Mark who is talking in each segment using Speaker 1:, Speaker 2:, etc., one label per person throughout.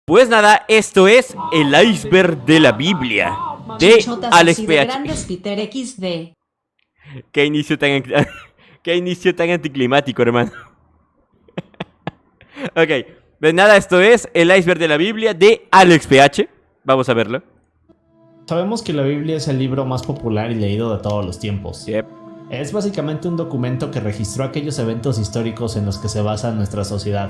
Speaker 1: Pues nada, esto es el iceberg de la Biblia de
Speaker 2: Chichotas
Speaker 1: Alex
Speaker 2: así de
Speaker 1: PH.
Speaker 2: grandes, Peter XD.
Speaker 1: Qué inicio tan, qué inicio tan anticlimático, hermano. Ok, pues nada, esto es el iceberg de la Biblia de Alex PH. Vamos a verlo.
Speaker 3: Sabemos que la Biblia es el libro más popular y leído de todos los tiempos.
Speaker 1: Yep.
Speaker 3: Es básicamente un documento que registró aquellos eventos históricos en los que se basa nuestra sociedad.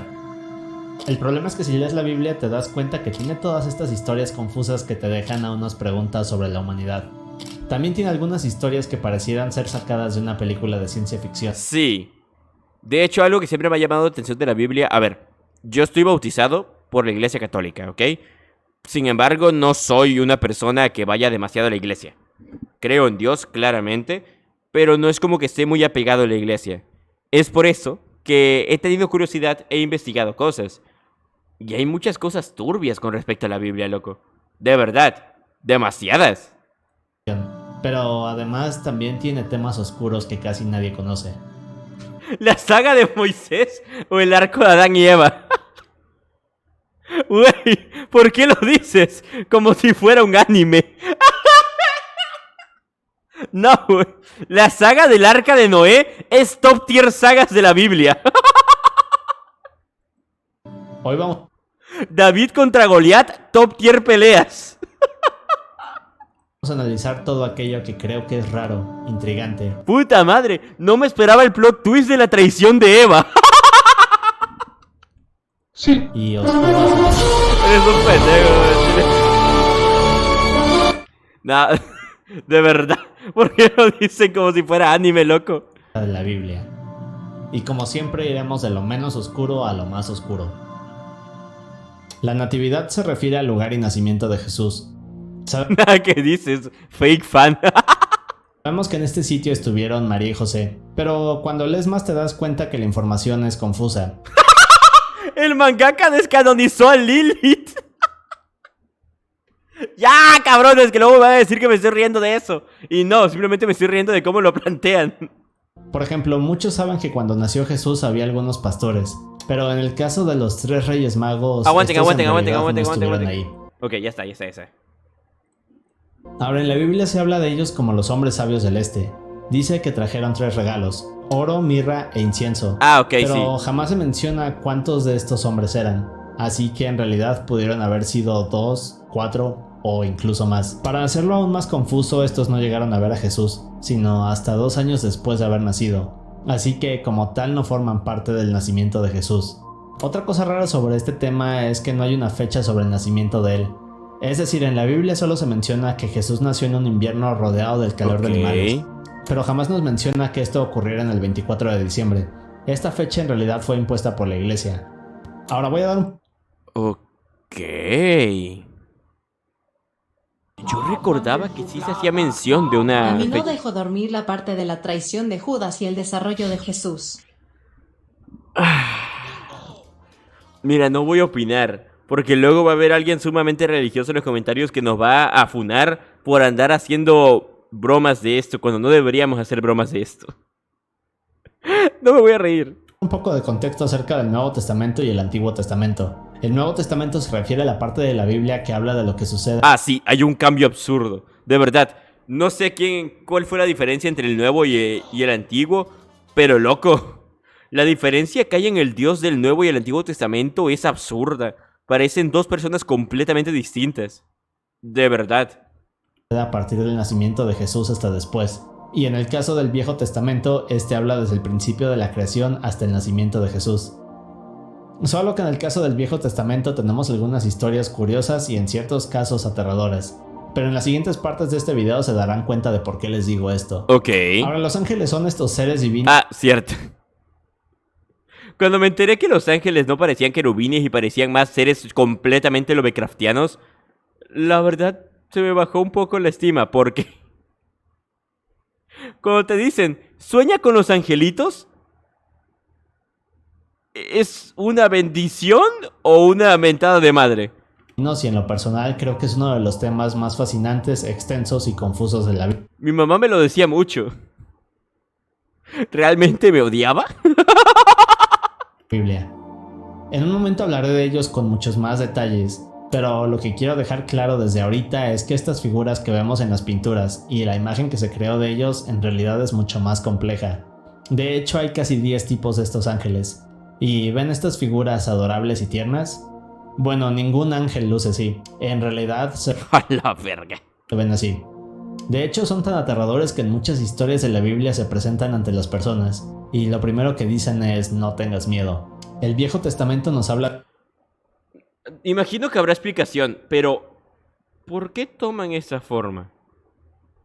Speaker 3: El problema es que si lees la Biblia te das cuenta que tiene todas estas historias confusas que te dejan a unas preguntas sobre la humanidad. También tiene algunas historias que parecieran ser sacadas de una película de ciencia ficción.
Speaker 1: Sí. De hecho, algo que siempre me ha llamado la atención de la Biblia... A ver, yo estoy bautizado por la Iglesia Católica, ¿ok? Sin embargo, no soy una persona que vaya demasiado a la iglesia. Creo en Dios, claramente, pero no es como que esté muy apegado a la iglesia. Es por eso que he tenido curiosidad e investigado cosas. Y hay muchas cosas turbias con respecto a la Biblia, loco. De verdad, demasiadas.
Speaker 3: Pero además también tiene temas oscuros que casi nadie conoce.
Speaker 1: ¿La saga de Moisés o el arco de Adán y Eva? Güey, ¿por qué lo dices? Como si fuera un anime. No, güey. La saga del arca de Noé es top tier sagas de la Biblia.
Speaker 3: Hoy vamos
Speaker 1: David contra Goliat, top tier peleas.
Speaker 3: a analizar todo aquello que creo que es raro, intrigante.
Speaker 1: Puta madre, no me esperaba el plot twist de la traición de Eva.
Speaker 3: Y oscuro.
Speaker 1: Eres un pendejo, güey. No, de verdad. ¿Por qué lo dicen como si fuera anime, loco?
Speaker 3: De la Biblia. Y como siempre iremos de lo menos oscuro a lo más oscuro. La natividad se refiere al lugar y nacimiento de Jesús.
Speaker 1: ¿Qué dices? Fake fan.
Speaker 3: Sabemos que en este sitio estuvieron María y José, pero cuando lees más te das cuenta que la información es confusa.
Speaker 1: El mangaka descanonizó a Lilith. Ya, cabrones, que luego me van a decir que me estoy riendo de eso. Y no, simplemente me estoy riendo de cómo lo plantean.
Speaker 3: Por ejemplo, muchos saben que cuando nació Jesús había algunos pastores, pero en el caso de los 3 reyes magos...
Speaker 1: Aguanten.
Speaker 3: estuvieron ahí.
Speaker 1: Ok, ya está.
Speaker 3: Ahora en la Biblia se habla de ellos como los hombres sabios del este. Dice que trajeron 3 regalos, oro, mirra e incienso.
Speaker 1: Ah, ok,
Speaker 3: pero
Speaker 1: sí.
Speaker 3: jamás se menciona cuántos de estos hombres eran. Así que en realidad pudieron haber sido 2, 4 o incluso más. Para hacerlo aún más confuso, estos no llegaron a ver a Jesús, sino hasta 2 años después de haber nacido. Así que como tal no forman parte del nacimiento de Jesús. Otra cosa rara sobre este tema es que no hay una fecha sobre el nacimiento de él. Es decir, en la Biblia solo se menciona que Jesús nació en un invierno rodeado del calor de animales. Pero jamás nos menciona que esto ocurriera en el 24 de diciembre. Esta fecha en realidad fue impuesta por la iglesia. Ahora voy a dar un...
Speaker 1: Ok. Yo recordaba que sí se hacía mención de una...
Speaker 2: A mí no dejó dormir la parte de la traición de Judas y el desarrollo de Jesús.
Speaker 1: Mira, no voy a opinar, porque luego va a haber alguien sumamente religioso en los comentarios que nos va a funar por andar haciendo bromas de esto, cuando no deberíamos hacer bromas de esto. No me voy a reír.
Speaker 3: Un poco de contexto acerca del Nuevo Testamento y el Antiguo Testamento. El Nuevo Testamento se refiere a la parte de la Biblia que habla de lo que sucede.
Speaker 1: Ah, sí, hay un cambio absurdo. De verdad, no sé cuál fue la diferencia entre el Nuevo y el Antiguo, pero loco, la diferencia que hay en el Dios del Nuevo y el Antiguo Testamento es absurda. Parecen 2 personas completamente distintas. De verdad.
Speaker 3: A partir del nacimiento de Jesús hasta después. Y en el caso del Viejo Testamento, este habla desde el principio de la creación hasta el nacimiento de Jesús. Solo que en el caso del Viejo Testamento tenemos algunas historias curiosas y en ciertos casos aterradoras. Pero en las siguientes partes de este video se darán cuenta de por qué les digo esto.
Speaker 1: Ok.
Speaker 3: Ahora, los ángeles son estos seres divinos.
Speaker 1: Ah, cierto. Cuando me enteré que los ángeles no parecían querubines y parecían más seres completamente lovecraftianos, la verdad se me bajó un poco la estima, porque cuando te dicen, sueña con los angelitos, ¿es una bendición o una mentada de madre?
Speaker 3: Y en lo personal creo que es uno de los temas más fascinantes, extensos y confusos de la
Speaker 1: Mi mamá me lo decía mucho. ¿Realmente me odiaba?
Speaker 3: Biblia. En un momento hablaré de ellos con muchos más detalles, Pero lo que quiero dejar claro desde ahorita es que estas figuras que vemos en las pinturas y la imagen que se creó de ellos en realidad es mucho más compleja. De hecho, hay casi 10 tipos de estos ángeles. ¿Y ven estas figuras adorables y tiernas? Bueno, ningún ángel luce así. En realidad se
Speaker 1: A la verga.
Speaker 3: ven así. De hecho, son tan aterradores que en muchas historias de la Biblia se presentan ante las personas, y lo primero que dicen es no tengas miedo. El Viejo Testamento nos habla
Speaker 1: Imagino que habrá explicación, pero ¿por qué toman esa forma?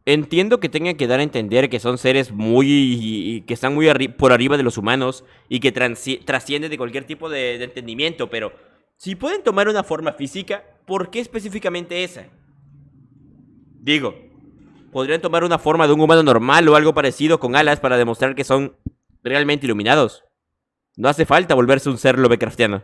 Speaker 1: Entiendo que tengan que dar a entender que son seres que están muy por arriba de los humanos y que trascienden de cualquier tipo de entendimiento, pero si pueden tomar una forma física, ¿por qué específicamente esa? Digo, podrían tomar una forma de un humano normal o algo parecido con alas para demostrar que son realmente iluminados. No hace falta volverse un ser Lovecraftiano.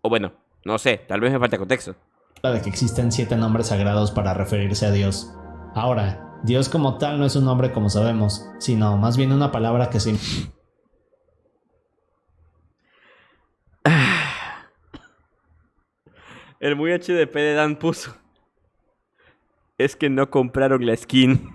Speaker 1: O bueno, no sé, tal vez me falta contexto.
Speaker 3: de que existen 7 nombres sagrados para referirse a Dios. Ahora, Dios como tal no es un nombre como sabemos, sino más bien una palabra que se...
Speaker 1: El muy HDP de Dan puso. Es que no compraron la skin.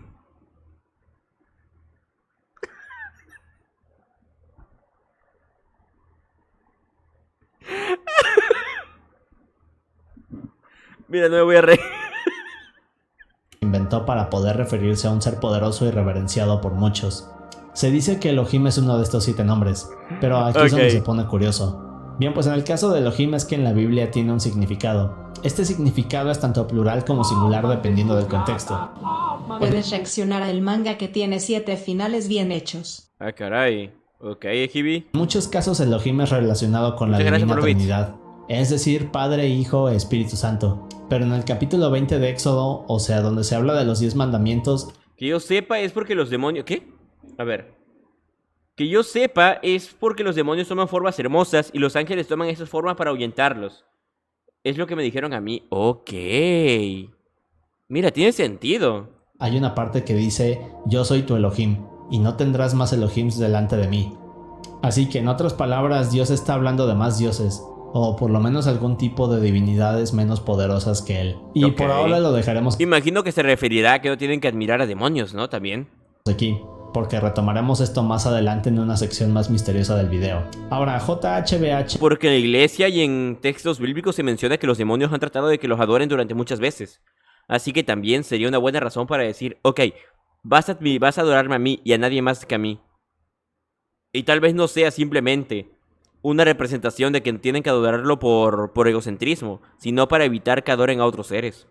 Speaker 1: Mira, no me voy a reír.
Speaker 3: inventó para poder referirse a un ser poderoso y reverenciado por muchos. Se dice que Elohim es uno de estos 7 nombres, pero aquí es donde se pone curioso. Bien, pues en el caso de Elohim es que en la Biblia tiene un significado. Este significado es tanto plural como singular dependiendo del contexto.
Speaker 2: Puedes reaccionar al manga que tiene 7 finales bien hechos.
Speaker 1: Ah, caray. Ok, Ejibi.
Speaker 3: En muchos casos Elohim es relacionado con la
Speaker 1: Muchas gracias
Speaker 3: Divina
Speaker 1: por los bits.
Speaker 3: Trinidad, es decir, Padre, Hijo, Espíritu Santo. Pero en el capítulo 20 de Éxodo, o sea, donde se habla de los 10 mandamientos,
Speaker 1: Que yo sepa es porque los demonios... ¿Qué? A ver. Que yo sepa es porque los demonios toman formas hermosas y los ángeles toman esas formas para ahuyentarlos. Es lo que me dijeron a mí. Ok. Mira, tiene sentido.
Speaker 3: hay una parte que dice, yo soy tu Elohim, y no tendrás más Elohims delante de mí. Así que en otras palabras, Dios está hablando de más dioses, o por lo menos algún tipo de divinidades menos poderosas que él. Y
Speaker 1: Ok.
Speaker 3: por ahora lo dejaremos
Speaker 1: Imagino que se referirá a que no tienen que admirar a demonios, ¿no? También.
Speaker 3: aquí, porque retomaremos esto más adelante en una sección más misteriosa del video. Ahora, JHBH
Speaker 1: Porque en la iglesia y en textos bíblicos se menciona que los demonios han tratado de que los adoren durante muchas veces. Así que también sería una buena razón para decir, ok, vas a adorarme a mí y a nadie más que a mí. Y tal vez no sea simplemente una representación de que tienen que adorarlo por egocentrismo, sino para evitar que adoren a otros seres.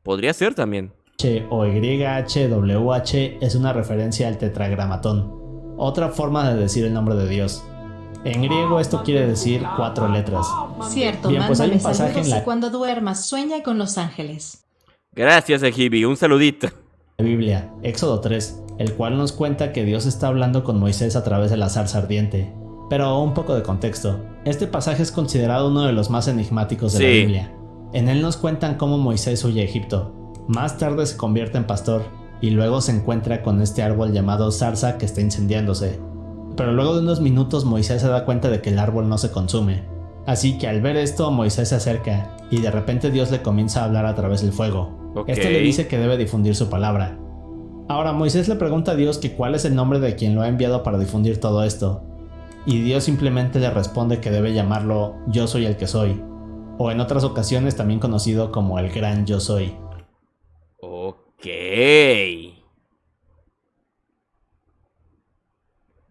Speaker 1: Podría ser también.
Speaker 3: o YHWH es una referencia al tetragramatón, otra forma de decir el nombre de Dios. En griego esto quiere decir 4 letras.
Speaker 2: Cierto,
Speaker 3: Bien, pues hay
Speaker 2: mándame
Speaker 3: un pasaje
Speaker 2: saludos
Speaker 3: en la-
Speaker 2: y cuando duermas sueña con los ángeles.
Speaker 1: Gracias, Ejibi. Un saludito.
Speaker 3: La Biblia, Éxodo 3, el cual nos cuenta que Dios está hablando con Moisés a través de la zarza ardiente. Pero un poco de contexto. Este pasaje es considerado uno de los más enigmáticos de la
Speaker 1: Sí.
Speaker 3: Biblia. En él nos cuentan cómo Moisés huye a Egipto. Más tarde se convierte en pastor y luego se encuentra con este árbol llamado zarza que está incendiándose. Pero luego de unos minutos Moisés se da cuenta de que el árbol no se consume. Así que al ver esto Moisés se acerca y de repente Dios le comienza a hablar a través del fuego.
Speaker 1: Ok.
Speaker 3: Este le dice que debe difundir su palabra. Ahora Moisés le pregunta a Dios que cuál es el nombre de quien lo ha enviado para difundir todo esto. Y Dios simplemente le responde que debe llamarlo Yo soy el que soy, o en otras ocasiones también conocido como el Gran Yo Soy.
Speaker 1: Ok.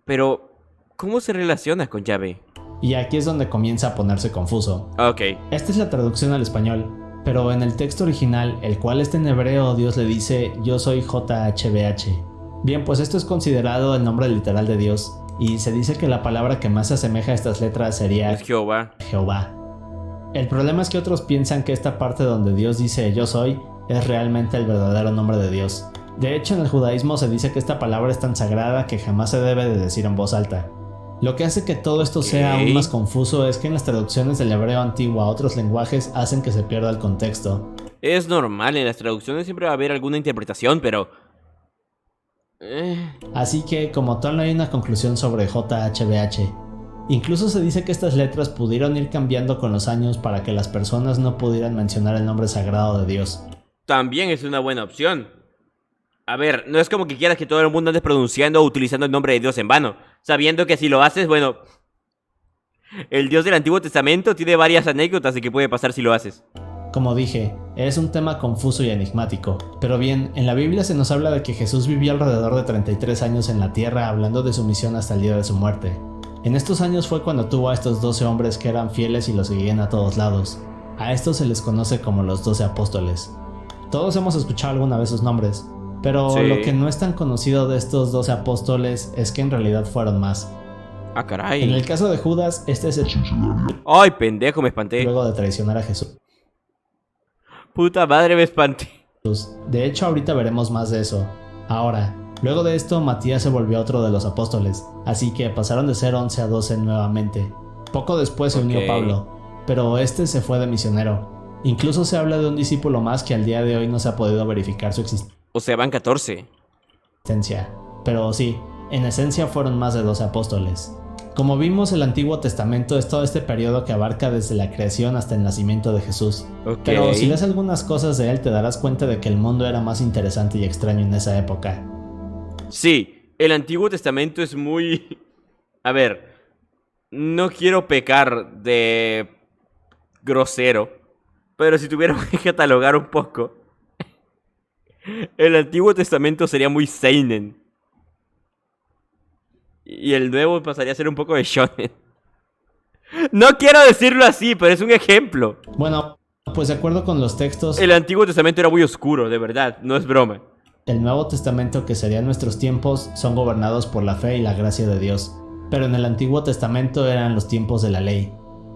Speaker 1: Pero, ¿cómo se relaciona con Yahvé?
Speaker 3: Y aquí es donde comienza a ponerse confuso.
Speaker 1: Ok.
Speaker 3: Esta es la traducción al español, pero en el texto original, el cual está en hebreo, Dios le dice Yo soy JHBH. Bien, pues esto es considerado el nombre literal de Dios, y se dice que la palabra que más se asemeja a estas letras sería
Speaker 1: Es Jehová.
Speaker 3: Jehová. El problema es que otros piensan que esta parte donde Dios dice yo soy es realmente el verdadero nombre de Dios. De hecho, en el judaísmo se dice que esta palabra es tan sagrada que jamás se debe de decir en voz alta. Lo que hace que todo esto sea aún más confuso es que en las traducciones del hebreo antiguo a otros lenguajes hacen que se pierda el contexto.
Speaker 1: Es normal, en las traducciones siempre va a haber alguna interpretación, pero...
Speaker 3: Así que, como tal, no hay una conclusión sobre JHBH. Incluso se dice que estas letras pudieron ir cambiando con los años para que las personas no pudieran mencionar el nombre sagrado de Dios.
Speaker 1: También es una buena opción. A ver, no es como que quieras que todo el mundo ande pronunciando o utilizando el nombre de Dios en vano, sabiendo que si lo haces, bueno, el Dios del Antiguo Testamento tiene varias anécdotas de qué puede pasar si lo haces.
Speaker 3: Como dije, es un tema confuso y enigmático. Pero bien, en la Biblia se nos habla de que Jesús vivió alrededor de 33 años en la tierra, hablando de su misión hasta el día de su muerte. En estos años fue cuando tuvo a estos 12 hombres que eran fieles y lo seguían a todos lados. A estos se les conoce como los 12 apóstoles. Todos hemos escuchado alguna vez sus nombres, pero
Speaker 1: Sí.
Speaker 3: lo que no es tan conocido de estos 12 apóstoles es que en realidad fueron más.
Speaker 1: Ah, caray.
Speaker 3: En el caso de Judas, este es el
Speaker 1: Ay, pendejo, me espanté.
Speaker 3: luego de traicionar a Jesús.
Speaker 1: Puta madre, me espanté.
Speaker 3: De hecho, ahorita veremos más de eso. Ahora, luego de esto, Matías se volvió otro de los apóstoles, así que pasaron de ser 11 a 12 nuevamente. Poco después se unió
Speaker 1: Ok.
Speaker 3: Pablo, pero este se fue de misionero. Incluso se habla de un discípulo más que al día de hoy no se ha podido verificar su
Speaker 1: O sea, van 14.
Speaker 3: existencia. Pero sí, en esencia fueron más de 12 apóstoles. Como vimos, el Antiguo Testamento es todo este periodo que abarca desde la creación hasta el nacimiento de Jesús.
Speaker 1: Ok.
Speaker 3: Pero si lees algunas cosas de él te darás cuenta de que el mundo era más interesante y extraño en esa época.
Speaker 1: Sí, el Antiguo Testamento es muy... A ver, no quiero pecar de grosero, pero si tuviéramos que catalogar un poco, el Antiguo Testamento sería muy seinen. Y el Nuevo pasaría a ser un poco de shonen. No quiero decirlo así, pero es un ejemplo.
Speaker 3: Bueno, pues de acuerdo con los textos,
Speaker 1: El Antiguo Testamento era muy oscuro, de verdad, no es broma.
Speaker 3: el Nuevo Testamento, que serían nuestros tiempos, son gobernados por la fe y la gracia de Dios. Pero en el Antiguo Testamento eran los tiempos de la ley.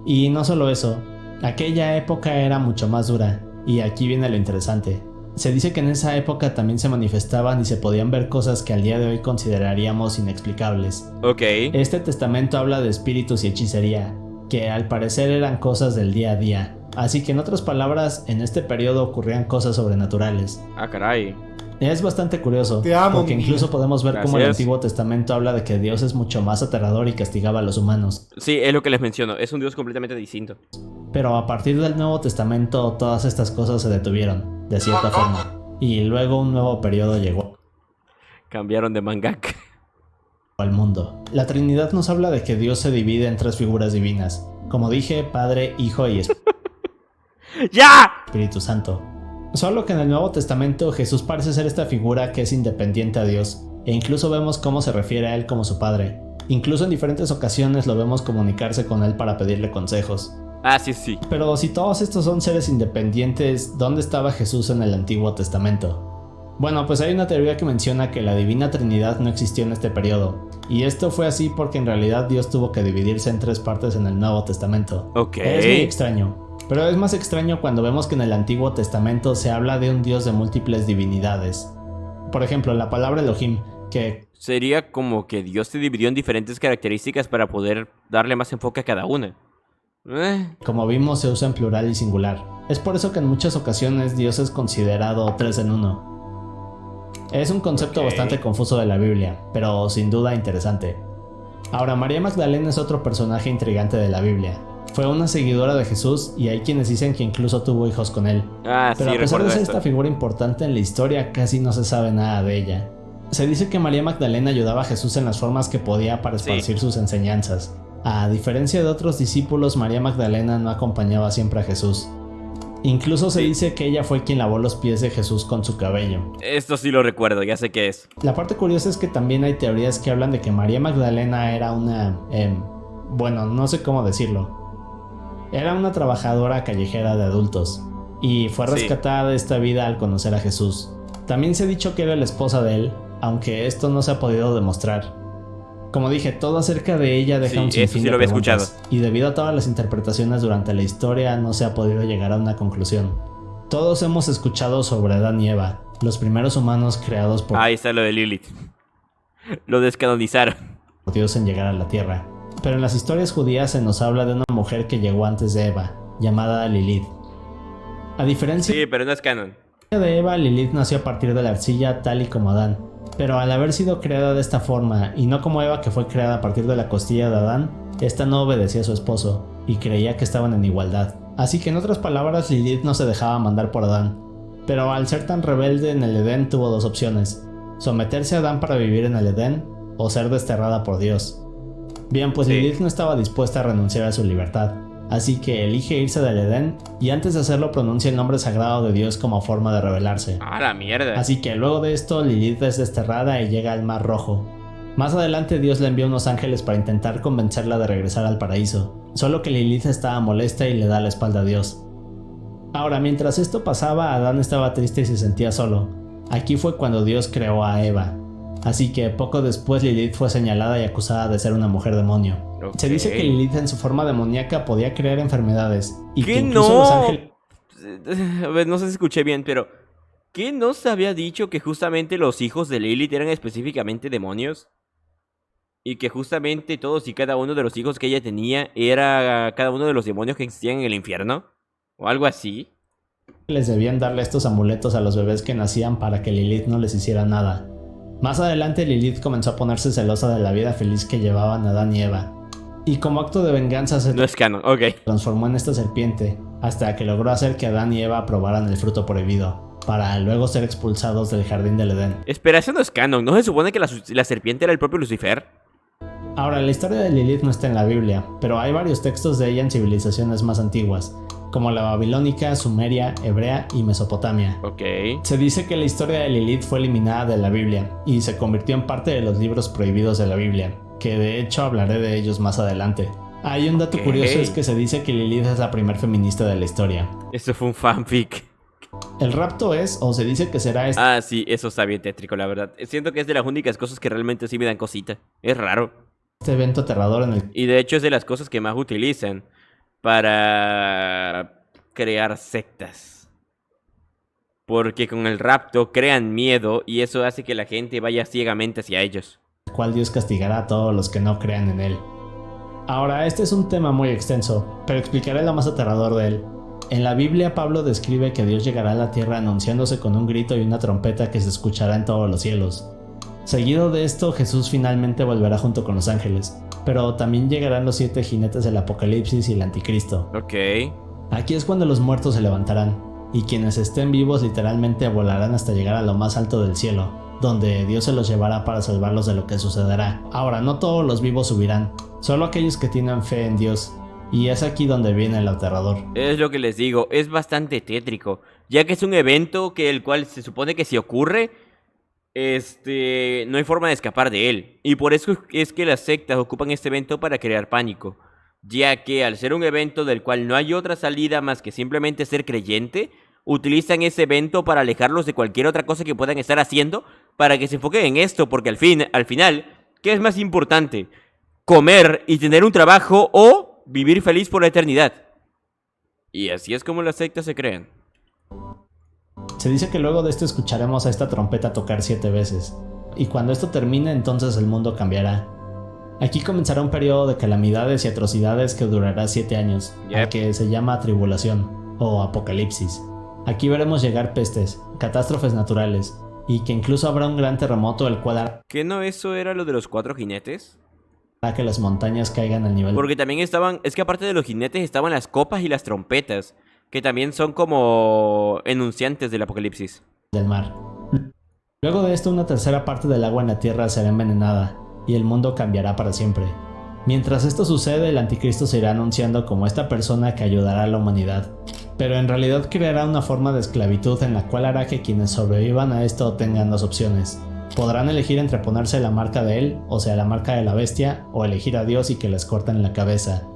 Speaker 3: Y no solo eso, aquella época era mucho más dura. Y aquí viene lo interesante. Se dice que en esa época también se manifestaban y se podían ver cosas que al día de hoy consideraríamos inexplicables.
Speaker 1: Ok.
Speaker 3: Este testamento habla de espíritus y hechicería, que al parecer eran cosas del día a día. Así que en otras palabras, en este periodo ocurrían cosas sobrenaturales.
Speaker 1: Ah, caray.
Speaker 3: Es bastante curioso,
Speaker 4: Te amo,
Speaker 3: porque
Speaker 4: mi
Speaker 3: incluso
Speaker 4: vida.
Speaker 3: podemos ver cómo el
Speaker 1: Gracias.
Speaker 3: Antiguo Testamento habla de que Dios es mucho más aterrador y castigaba a los humanos.
Speaker 1: Sí, es lo que les menciono, es un Dios completamente distinto.
Speaker 3: Pero a partir del Nuevo Testamento todas estas cosas se detuvieron, de cierta forma. Y luego un nuevo periodo llegó
Speaker 1: Cambiaron de mangaka.
Speaker 3: al mundo. La Trinidad nos habla de que Dios se divide en tres figuras divinas. Como dije, Padre, Hijo y
Speaker 1: ¡Ya!
Speaker 3: Espíritu Santo. Solo que en el Nuevo Testamento Jesús parece ser esta figura que es independiente a Dios, e incluso vemos cómo se refiere a él como su Padre. Incluso en diferentes ocasiones lo vemos comunicarse con él para pedirle consejos.
Speaker 1: Ah, sí, sí.
Speaker 3: Pero si todos estos son seres independientes, ¿dónde estaba Jesús en el Antiguo Testamento? Bueno, pues hay una teoría que menciona que la Divina Trinidad no existió en este periodo, y esto fue así porque en realidad Dios tuvo que dividirse en tres partes en el Nuevo Testamento.
Speaker 1: Ok.
Speaker 3: Es muy extraño, pero es más extraño cuando vemos que en el Antiguo Testamento se habla de un Dios de múltiples divinidades. Por ejemplo, la palabra Elohim, que
Speaker 1: Sería como que Dios se dividió en diferentes características para poder darle más enfoque a cada una.
Speaker 3: como vimos se usa en plural y singular. Es por eso que en muchas ocasiones Dios es considerado tres en uno. Es un concepto
Speaker 1: Ok.
Speaker 3: bastante confuso de la Biblia, pero sin duda interesante. Ahora, María Magdalena es otro personaje intrigante de la Biblia. Fue una seguidora de Jesús y hay quienes dicen que incluso tuvo hijos con él.
Speaker 1: Ah, sí,
Speaker 3: Pero a pesar
Speaker 1: recuerdo
Speaker 3: de ser
Speaker 1: esto.
Speaker 3: esta figura importante en la historia, casi no se sabe nada de ella. Se dice que María Magdalena ayudaba a Jesús en las formas que podía para
Speaker 1: Sí.
Speaker 3: esparcir sus enseñanzas. A diferencia de otros discípulos, María Magdalena no acompañaba siempre a Jesús. Incluso se
Speaker 1: Sí.
Speaker 3: dice que ella fue quien lavó los pies de Jesús con su cabello.
Speaker 1: Esto sí lo recuerdo, ya sé qué es.
Speaker 3: La parte curiosa es que también hay teorías que hablan de que María Magdalena era una... bueno, no sé cómo decirlo. Era una trabajadora callejera de adultos. Y fue
Speaker 1: Sí.
Speaker 3: rescatada de esta vida al conocer a Jesús. También se ha dicho que era la esposa de él, aunque esto no se ha podido demostrar. Como dije, todo acerca de ella deja
Speaker 1: Sí,
Speaker 3: un
Speaker 1: eso
Speaker 3: sinfín
Speaker 1: sí
Speaker 3: de
Speaker 1: lo había
Speaker 3: preguntas,
Speaker 1: escuchado.
Speaker 3: y debido a todas las interpretaciones durante la historia no se ha podido llegar a una conclusión. Todos hemos escuchado sobre Adán y Eva, los primeros humanos creados por
Speaker 1: Ahí está lo de Lilith. Lo descanonizaron.
Speaker 3: Dios en llegar a la tierra. Pero en las historias judías se nos habla de una mujer que llegó antes de Eva, llamada Lilith. A diferencia
Speaker 1: Sí, pero no es canon.
Speaker 3: de Eva, Lilith nació a partir de la arcilla tal y como Adán. Pero al haber sido creada de esta forma, y no como Eva que fue creada a partir de la costilla de Adán, Esta no obedecía a su esposo y creía que estaban en igualdad. Así que en otras palabras, Lilith no se dejaba mandar por Adán. Pero al ser tan rebelde en el Edén tuvo dos opciones: someterse a Adán para vivir en el Edén o ser desterrada por Dios. Bien, pues Lilith no estaba dispuesta a renunciar a su libertad, así que elige irse del Edén y antes de hacerlo pronuncia el nombre sagrado de Dios como forma de rebelarse.
Speaker 1: ¡Ah, la mierda!
Speaker 3: Así que luego de esto Lilith es desterrada y llega al Mar Rojo. Más adelante Dios le envía unos ángeles para intentar convencerla de regresar al paraíso, solo que Lilith estaba molesta y le da la espalda a Dios. Ahora, mientras esto pasaba, Adán estaba triste y se sentía solo. Aquí fue cuando Dios creó a Eva. Así que poco después Lilith fue señalada y acusada de ser una mujer demonio.
Speaker 1: Okay.
Speaker 3: Se dice que Lilith en su forma demoníaca podía crear enfermedades y
Speaker 1: ¿Qué
Speaker 3: que incluso
Speaker 1: no?
Speaker 3: los ángeles...
Speaker 1: A ver, no sé si escuché bien, pero ¿qué no se había dicho que justamente los hijos de Lilith eran específicamente demonios? Y que justamente todos y cada uno de los hijos que ella tenía era cada uno de los demonios que existían en el infierno. O algo así.
Speaker 3: les debían darle estos amuletos a los bebés que nacían para que Lilith no les hiciera nada. Más adelante Lilith comenzó a ponerse celosa de la vida feliz que llevaban Adán y Eva. Y como acto de venganza se
Speaker 1: No es canon, ok.
Speaker 3: transformó en esta serpiente, hasta que logró hacer que Adán y Eva probaran el fruto prohibido, para luego ser expulsados del jardín del Edén.
Speaker 1: Espera, eso no es canon. ¿No se supone que la serpiente era el propio Lucifer?
Speaker 3: Ahora, la historia de Lilith no está en la Biblia, pero hay varios textos de ella en civilizaciones más antiguas, como la babilónica, sumeria, hebrea y Mesopotamia.
Speaker 1: Ok.
Speaker 3: Se dice que la historia de Lilith fue eliminada de la Biblia y se convirtió en parte de los libros prohibidos de la Biblia, que de hecho hablaré de ellos más adelante. Hay un dato curioso, es que se dice que Lilith es la primer feminista de la historia.
Speaker 1: Eso fue un fanfic.
Speaker 3: El rapto es, o se dice que será
Speaker 1: Ah, sí, eso está bien tétrico, la verdad. Siento que es de las únicas cosas que realmente sí me dan cosita. Es raro.
Speaker 3: este evento aterrador en el
Speaker 1: Y de hecho es de las cosas que más utilizan para crear sectas. Porque con el rapto crean miedo y eso hace que la gente vaya ciegamente hacia ellos.
Speaker 3: cual Dios castigará a todos los que no crean en él. Ahora, este es un tema muy extenso, pero explicaré lo más aterrador de él. En la Biblia, Pablo describe que Dios llegará a la tierra anunciándose con un grito y una trompeta que se escuchará en todos los cielos. Seguido de esto, Jesús finalmente volverá junto con los ángeles, pero también llegarán los 7 jinetes del Apocalipsis y el Anticristo.
Speaker 1: Ok.
Speaker 3: Aquí es cuando los muertos se levantarán, y quienes estén vivos literalmente volarán hasta llegar a lo más alto del cielo, donde Dios se los llevará para salvarlos de lo que sucederá. Ahora, no todos los vivos subirán, solo aquellos que tienen fe en Dios, y es aquí donde viene el aterrador.
Speaker 1: Es lo que les digo, es bastante tétrico, ya que es un evento que el cual se supone que si ocurre, no hay forma de escapar de él. Y por eso es que las sectas ocupan este evento para crear pánico, ya que al ser un evento del cual no hay otra salida más que simplemente ser creyente, utilizan ese evento para alejarlos de cualquier otra cosa que puedan estar haciendo, para que se enfoquen en esto, porque al final, ¿qué es más importante? ¿Comer y tener un trabajo o vivir feliz por la eternidad? Y así es como las sectas se crean.
Speaker 3: Se dice que luego de esto escucharemos a esta trompeta tocar 7 veces, y cuando esto termine entonces el mundo cambiará. Aquí comenzará un periodo de calamidades y atrocidades que durará 7 años, al que se llama tribulación o apocalipsis. Aquí veremos llegar pestes, catástrofes naturales, y que incluso habrá un gran terremoto el cual hará
Speaker 1: ¿Qué no eso era lo de los 4 jinetes?
Speaker 3: que las montañas caigan al nivel
Speaker 1: Porque también es que aparte de los jinetes estaban las copas y las trompetas, que también son como enunciantes del apocalipsis.
Speaker 3: del mar. Luego de esto, una tercera parte del agua en la tierra será envenenada, y el mundo cambiará para siempre. Mientras esto sucede, el anticristo se irá anunciando como esta persona que ayudará a la humanidad, pero en realidad creará una forma de esclavitud en la cual hará que quienes sobrevivan a esto tengan dos opciones. Podrán elegir entre ponerse la marca de él, o sea la marca de la bestia, o elegir a Dios y que les corten la cabeza.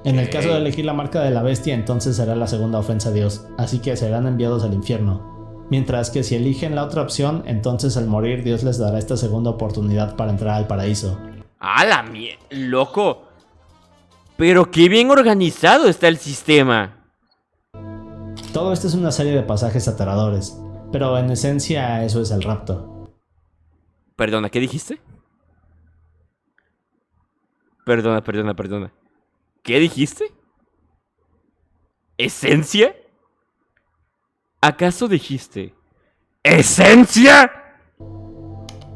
Speaker 3: En el caso de elegir la marca de la bestia, entonces será la segunda ofensa a Dios, así que serán enviados al infierno. Mientras que si eligen la otra opción, entonces al morir Dios les dará esta segunda oportunidad para entrar al paraíso.
Speaker 1: ¡Ah, la mierda! ¡Loco! Pero qué bien organizado está el sistema.
Speaker 3: Todo esto es una serie de pasajes aterradores, pero en esencia eso es el rapto.
Speaker 1: Perdona, ¿qué dijiste? Perdona. ¿Qué dijiste? ¿Esencia? ¿Acaso dijiste esencia?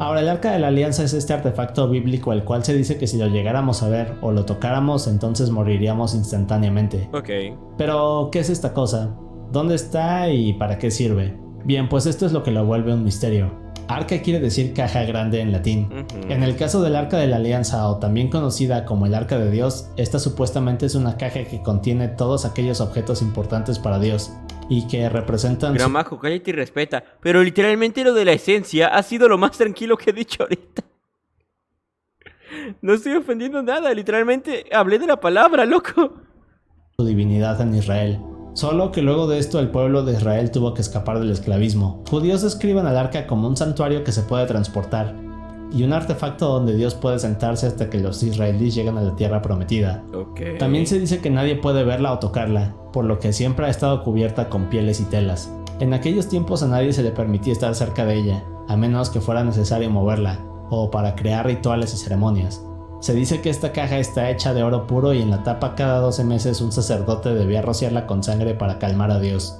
Speaker 3: Ahora, el Arca de la Alianza es este artefacto bíblico el cual se dice que si lo llegáramos a ver o lo tocáramos, entonces moriríamos instantáneamente.
Speaker 1: Ok.
Speaker 3: Pero, ¿qué es esta cosa? ¿Dónde está y para qué sirve? Bien, pues esto es lo que lo vuelve un misterio. Arca quiere decir caja grande en latín. En el caso del Arca de la Alianza, o también conocida como el Arca de Dios, esta supuestamente es una caja que contiene todos aquellos objetos importantes para Dios y que representan...
Speaker 1: Gramajo, cállate y respeta. Pero literalmente lo de la esencia ha sido lo más tranquilo que he dicho ahorita. No estoy ofendiendo nada, literalmente hablé de la palabra, loco.
Speaker 3: Su divinidad en Israel. Solo que luego de esto el pueblo de Israel tuvo que escapar del esclavismo. Judíos describen al arca como un santuario que se puede transportar y un artefacto donde Dios puede sentarse hasta que los israelíes lleguen a la tierra prometida.
Speaker 1: Ok.
Speaker 3: También se dice que nadie puede verla o tocarla, por lo que siempre ha estado cubierta con pieles y telas. En aquellos tiempos a nadie se le permitía estar cerca de ella, a menos que fuera necesario moverla, o para crear rituales y ceremonias. Se dice que esta caja está hecha de oro puro y en la tapa cada 12 meses un sacerdote debía rociarla con sangre para calmar a Dios.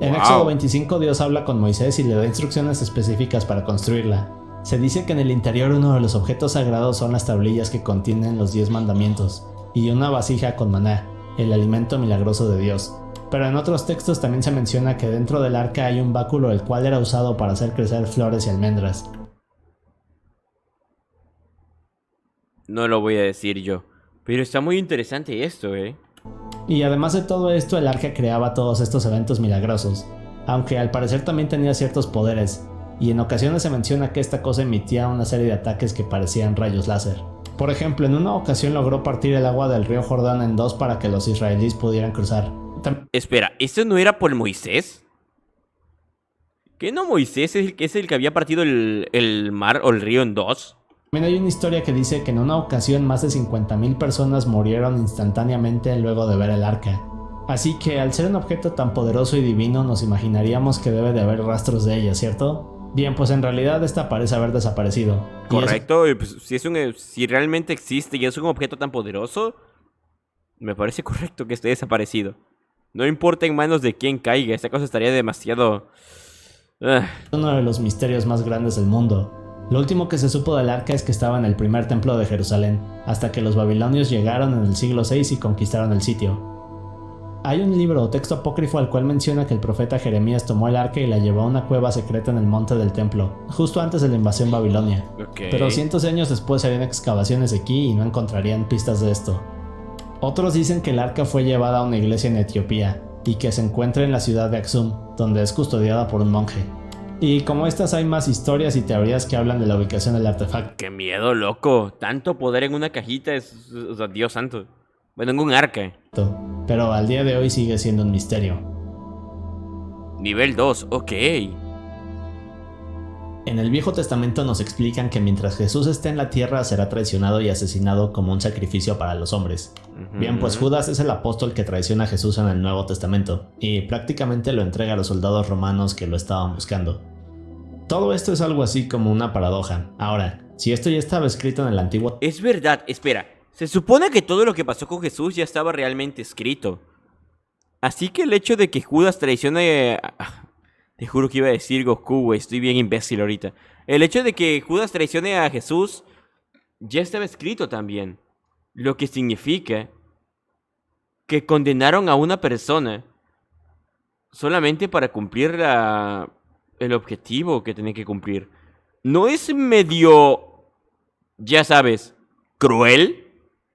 Speaker 3: En Éxodo 25 Dios habla con Moisés y le da instrucciones específicas para construirla. Se dice que en el interior uno de los objetos sagrados son las tablillas que contienen los 10 mandamientos y una vasija con maná, el alimento milagroso de Dios. Pero en otros textos también se menciona que dentro del arca hay un báculo el cual era usado para hacer crecer flores y almendras.
Speaker 1: No lo voy a decir yo. Pero está muy interesante esto,
Speaker 3: Y además de todo esto, el arca creaba todos estos eventos milagrosos, aunque al parecer también tenía ciertos poderes, y en ocasiones se menciona que esta cosa emitía una serie de ataques que parecían rayos láser. Por ejemplo, en una ocasión logró partir el agua del río Jordán en dos para que los israelíes pudieran cruzar.
Speaker 1: Espera, ¿esto no era por Moisés? ¿Qué no Moisés es el que había partido el mar o el río en dos?
Speaker 3: También hay una historia que dice que en una ocasión más de 50,000 personas murieron instantáneamente luego de ver el arca. Así que al ser un objeto tan poderoso y divino nos imaginaríamos que debe de haber rastros de ella, ¿cierto? Bien, pues en realidad esta parece haber desaparecido.
Speaker 1: Correcto, y pues, si realmente existe y es un objeto tan poderoso, me parece correcto que esté desaparecido. No importa en manos de quién caiga, esta cosa estaría demasiado...
Speaker 3: uno de los misterios más grandes del mundo. Lo último que se supo del arca es que estaba en el primer templo de Jerusalén, hasta que los babilonios llegaron en el siglo VI y conquistaron el sitio. Hay un libro o texto apócrifo al cual menciona que el profeta Jeremías tomó el arca y la llevó a una cueva secreta en el monte del templo, justo antes de la invasión babilonia. Pero cientos de años después harían excavaciones aquí y no encontrarían pistas de esto. Otros dicen que el arca fue llevada a una iglesia en Etiopía y que se encuentra en la ciudad de Aksum, donde es custodiada por un monje. Y como estas hay más historias y teorías que hablan de la ubicación del artefacto.
Speaker 1: ¡Qué miedo, loco! Tanto poder en una cajita es... O sea, Dios santo. Bueno, en un arca.
Speaker 3: Pero al día de hoy sigue siendo un misterio.
Speaker 1: Nivel 2, ok.
Speaker 3: En el Viejo Testamento nos explican que mientras Jesús esté en la tierra será traicionado y asesinado como un sacrificio para los hombres. Bien, pues Judas es el apóstol que traiciona a Jesús en el Nuevo Testamento y prácticamente lo entrega a los soldados romanos que lo estaban buscando. Todo esto es algo así como una paradoja. Ahora, si esto ya estaba escrito en el Antiguo...
Speaker 1: Es verdad, espera. Se supone que todo lo que pasó con Jesús ya estaba realmente escrito. Así que el hecho de que Judas traicione... Te juro que iba a decir Goku, güey. Estoy bien imbécil ahorita. El hecho de que Judas traicione a Jesús ya estaba escrito también. Lo que significa que condenaron a una persona solamente para cumplir el objetivo que tenía que cumplir. ¿No es medio, ya sabes, cruel?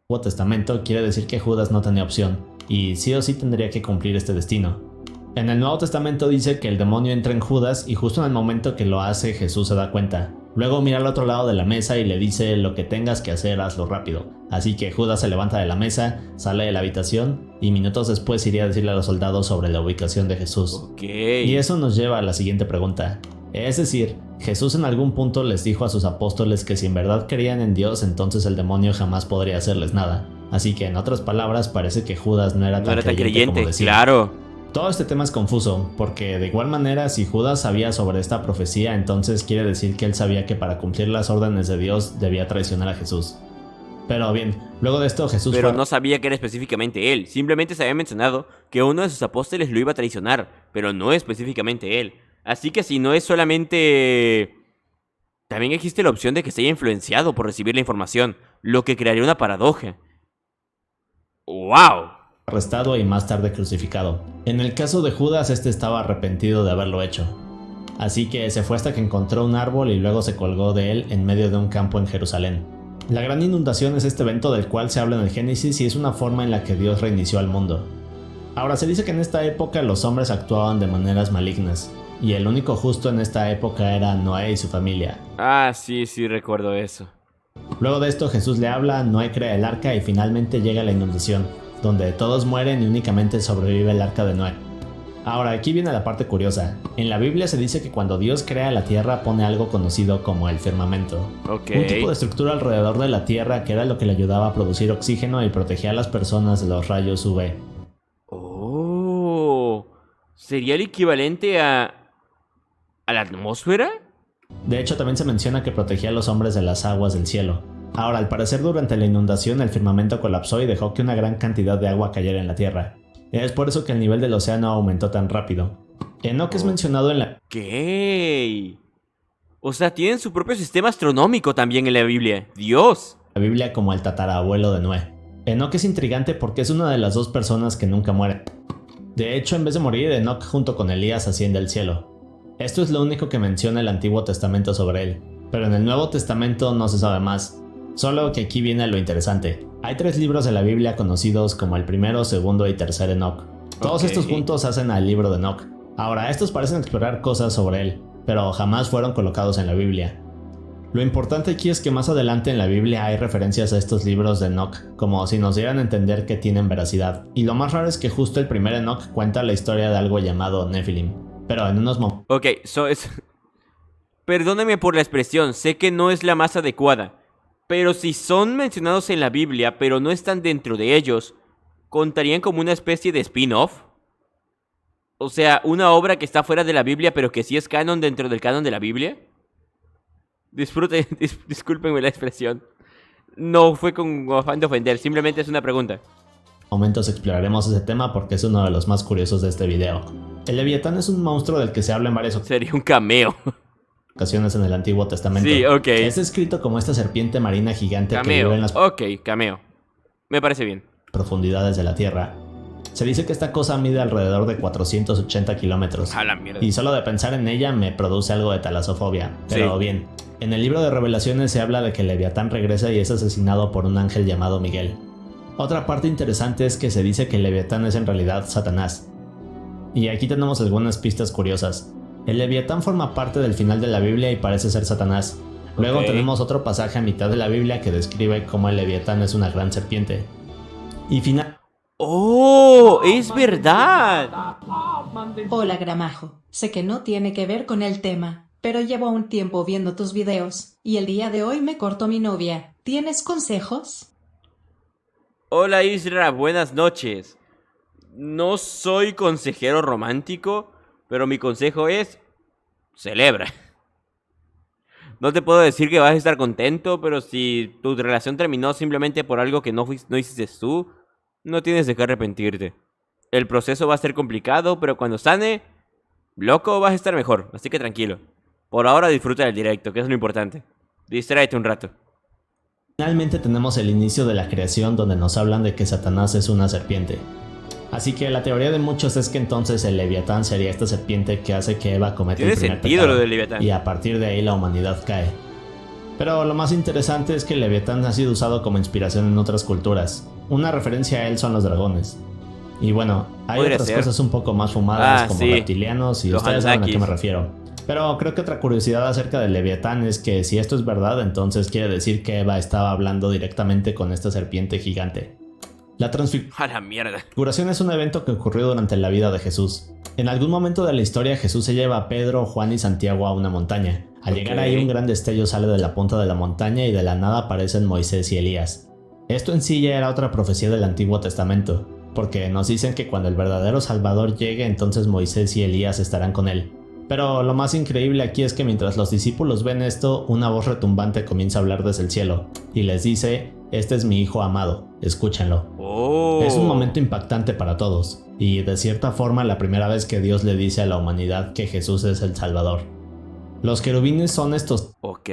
Speaker 3: Nuevo Testamento quiere decir que Judas no tenía opción y sí o sí tendría que cumplir este destino. En el Nuevo Testamento dice que el demonio entra en Judas y justo en el momento que lo hace Jesús se da cuenta. Luego mira al otro lado de la mesa y le dice: lo que tengas que hacer, hazlo rápido. Así que Judas se levanta de la mesa, sale de la habitación y minutos después iría a decirle a los soldados sobre la ubicación de Jesús.
Speaker 1: Okay.
Speaker 3: Y eso nos lleva a la siguiente pregunta. Es decir, Jesús en algún punto les dijo a sus apóstoles que si en verdad creían en Dios, entonces el demonio jamás podría hacerles nada. Así que en otras palabras parece que Judas no era tan creyente como decía.
Speaker 1: Claro.
Speaker 3: Todo este tema es confuso, porque de igual manera si Judas sabía sobre esta profecía, entonces quiere decir que él sabía que para cumplir las órdenes de Dios debía traicionar a Jesús. Pero bien, luego de esto Jesús
Speaker 1: no sabía que era específicamente él, simplemente se había mencionado que uno de sus apóstoles lo iba a traicionar, pero no específicamente él. Así que si no es solamente también existe la opción de que se haya influenciado por recibir la información, lo que crearía una paradoja. ¡Wow!
Speaker 3: Arrestado y más tarde crucificado. En el caso de Judas, este estaba arrepentido de haberlo hecho. Así que se fue hasta que encontró un árbol y luego se colgó de él en medio de un campo en Jerusalén. La gran inundación es este evento del cual se habla en el Génesis y es una forma en la que Dios reinició al mundo. Ahora, se dice que en esta época los hombres actuaban de maneras malignas, y el único justo en esta época era Noé y su familia.
Speaker 1: Ah, sí, recuerdo eso.
Speaker 3: Luego de esto Jesús le habla, Noé crea el arca y finalmente llega la inundación, donde todos mueren y únicamente sobrevive el arca de Noé. Ahora, aquí viene la parte curiosa. En la Biblia se dice que cuando Dios crea la tierra pone algo conocido como el firmamento.
Speaker 1: Ok.
Speaker 3: Un tipo de estructura alrededor de la tierra que era lo que le ayudaba a producir oxígeno y protegía a las personas de los rayos UV.
Speaker 1: Oh, ¿sería el equivalente a la atmósfera?
Speaker 3: De hecho, también se menciona que protegía a los hombres de las aguas del cielo. Ahora, al parecer durante la inundación el firmamento colapsó y dejó que una gran cantidad de agua cayera en la tierra. Es por eso que el nivel del océano aumentó tan rápido. Enoch es mencionado en la...
Speaker 1: ¿Qué? O sea, tienen su propio sistema astronómico también en la Biblia. ¡Dios!
Speaker 3: La Biblia como el tatarabuelo de Noé. Enoch es intrigante porque es una de las dos personas que nunca mueren. De hecho, en vez de morir, Enoch junto con Elías asciende al cielo. Esto es lo único que menciona el Antiguo Testamento sobre él, pero en el Nuevo Testamento no se sabe más. Solo que aquí viene lo interesante. Hay 3 libros de la Biblia conocidos como el primero, segundo y tercer Enoch. Todos estos juntos hacen al libro de Enoch. Ahora, estos parecen explorar cosas sobre él, pero jamás fueron colocados en la Biblia. Lo importante aquí es que más adelante en la Biblia hay referencias a estos libros de Enoch, como si nos dieran a entender que tienen veracidad. Y lo más raro es que justo el primer Enoch cuenta la historia de algo llamado Nephilim. Pero en unos momentos...
Speaker 1: Ok, perdóneme por la expresión, sé que no es la más adecuada. Pero si son mencionados en la Biblia, pero no están dentro de ellos, ¿contarían como una especie de spin-off? O sea, una obra que está fuera de la Biblia, pero que sí es canon dentro del canon de la Biblia. Discúlpenme la expresión. No fue con afán de ofender, simplemente es una pregunta.
Speaker 3: Momentos exploraremos ese tema porque es uno de los más curiosos de este video. El Leviatán es un monstruo del que se habla en varias
Speaker 1: Sería un cameo.
Speaker 3: ocasiones en el Antiguo Testamento.
Speaker 1: Sí, ok.
Speaker 3: Es descrito como esta serpiente marina gigante que vive en las
Speaker 1: cameo. Me parece bien.
Speaker 3: profundidades de la Tierra. Se dice que esta cosa mide alrededor de 480 kilómetros.
Speaker 1: A la mierda.
Speaker 3: Y solo de pensar en ella me produce algo de talasofobia. Pero
Speaker 1: Sí.
Speaker 3: bien, en el libro de Revelaciones se habla de que Leviatán regresa y es asesinado por un ángel llamado Miguel. Otra parte interesante es que se dice que Leviatán es en realidad Satanás. Y aquí tenemos algunas pistas curiosas. El Leviatán forma parte del final de la Biblia y parece ser Satanás. Luego
Speaker 1: Ok.
Speaker 3: tenemos otro pasaje a mitad de la Biblia que describe cómo el Leviatán es una gran serpiente. Y
Speaker 1: ¡Oh! ¡Es verdad!
Speaker 2: Hola Gramajo, sé que no tiene que ver con el tema, pero llevo un tiempo viendo tus videos, y el día de hoy me cortó mi novia. ¿Tienes consejos?
Speaker 1: Hola Isra, buenas noches. No soy consejero romántico, pero mi consejo es... celebra. No te puedo decir que vas a estar contento, pero si tu relación terminó simplemente por algo que no hiciste tú, no tienes de qué arrepentirte. El proceso va a ser complicado, pero cuando sane, loco, vas a estar mejor, así que tranquilo. Por ahora disfruta del directo, que es lo importante. Distráete un rato.
Speaker 3: finalmente tenemos el inicio de la creación donde nos hablan de que Satanás es una serpiente. Así que la teoría de muchos es que entonces el Leviatán sería esta serpiente que hace que Eva cometa
Speaker 1: Tiene
Speaker 3: el primer
Speaker 1: sentido
Speaker 3: pecado,
Speaker 1: lo del Leviatán.
Speaker 3: y a partir de ahí la humanidad cae. Pero lo más interesante es que el Leviatán ha sido usado como inspiración en otras culturas. Una referencia a él son los dragones. Y bueno, hay
Speaker 1: Podría
Speaker 3: otras
Speaker 1: ser.
Speaker 3: cosas un poco más fumadas como
Speaker 1: sí.
Speaker 3: reptilianos y
Speaker 1: Los
Speaker 3: ustedes saben a qué
Speaker 1: Anunnakis.
Speaker 3: me refiero. Pero creo que otra curiosidad acerca del Leviatán es que si esto es verdad, entonces quiere decir que Eva estaba hablando directamente con esta serpiente gigante. La
Speaker 1: A la mierda.
Speaker 3: transfiguración es un evento que ocurrió durante la vida de Jesús. En algún momento de la historia Jesús se lleva a Pedro, Juan y Santiago a una montaña. Al llegar ahí un gran destello sale de la punta de la montaña y de la nada aparecen Moisés y Elías. Esto en sí ya era otra profecía del Antiguo Testamento, porque nos dicen que cuando el verdadero Salvador llegue entonces Moisés y Elías estarán con él. Pero lo más increíble aquí es que mientras los discípulos ven esto, una voz retumbante comienza a hablar desde el cielo y les dice: "Este es mi hijo amado, escúchenlo".
Speaker 1: Oh.
Speaker 3: Es un momento impactante para todos, y de cierta forma la primera vez que Dios le dice a la humanidad que Jesús es el Salvador. Los querubines son estos
Speaker 1: Ok.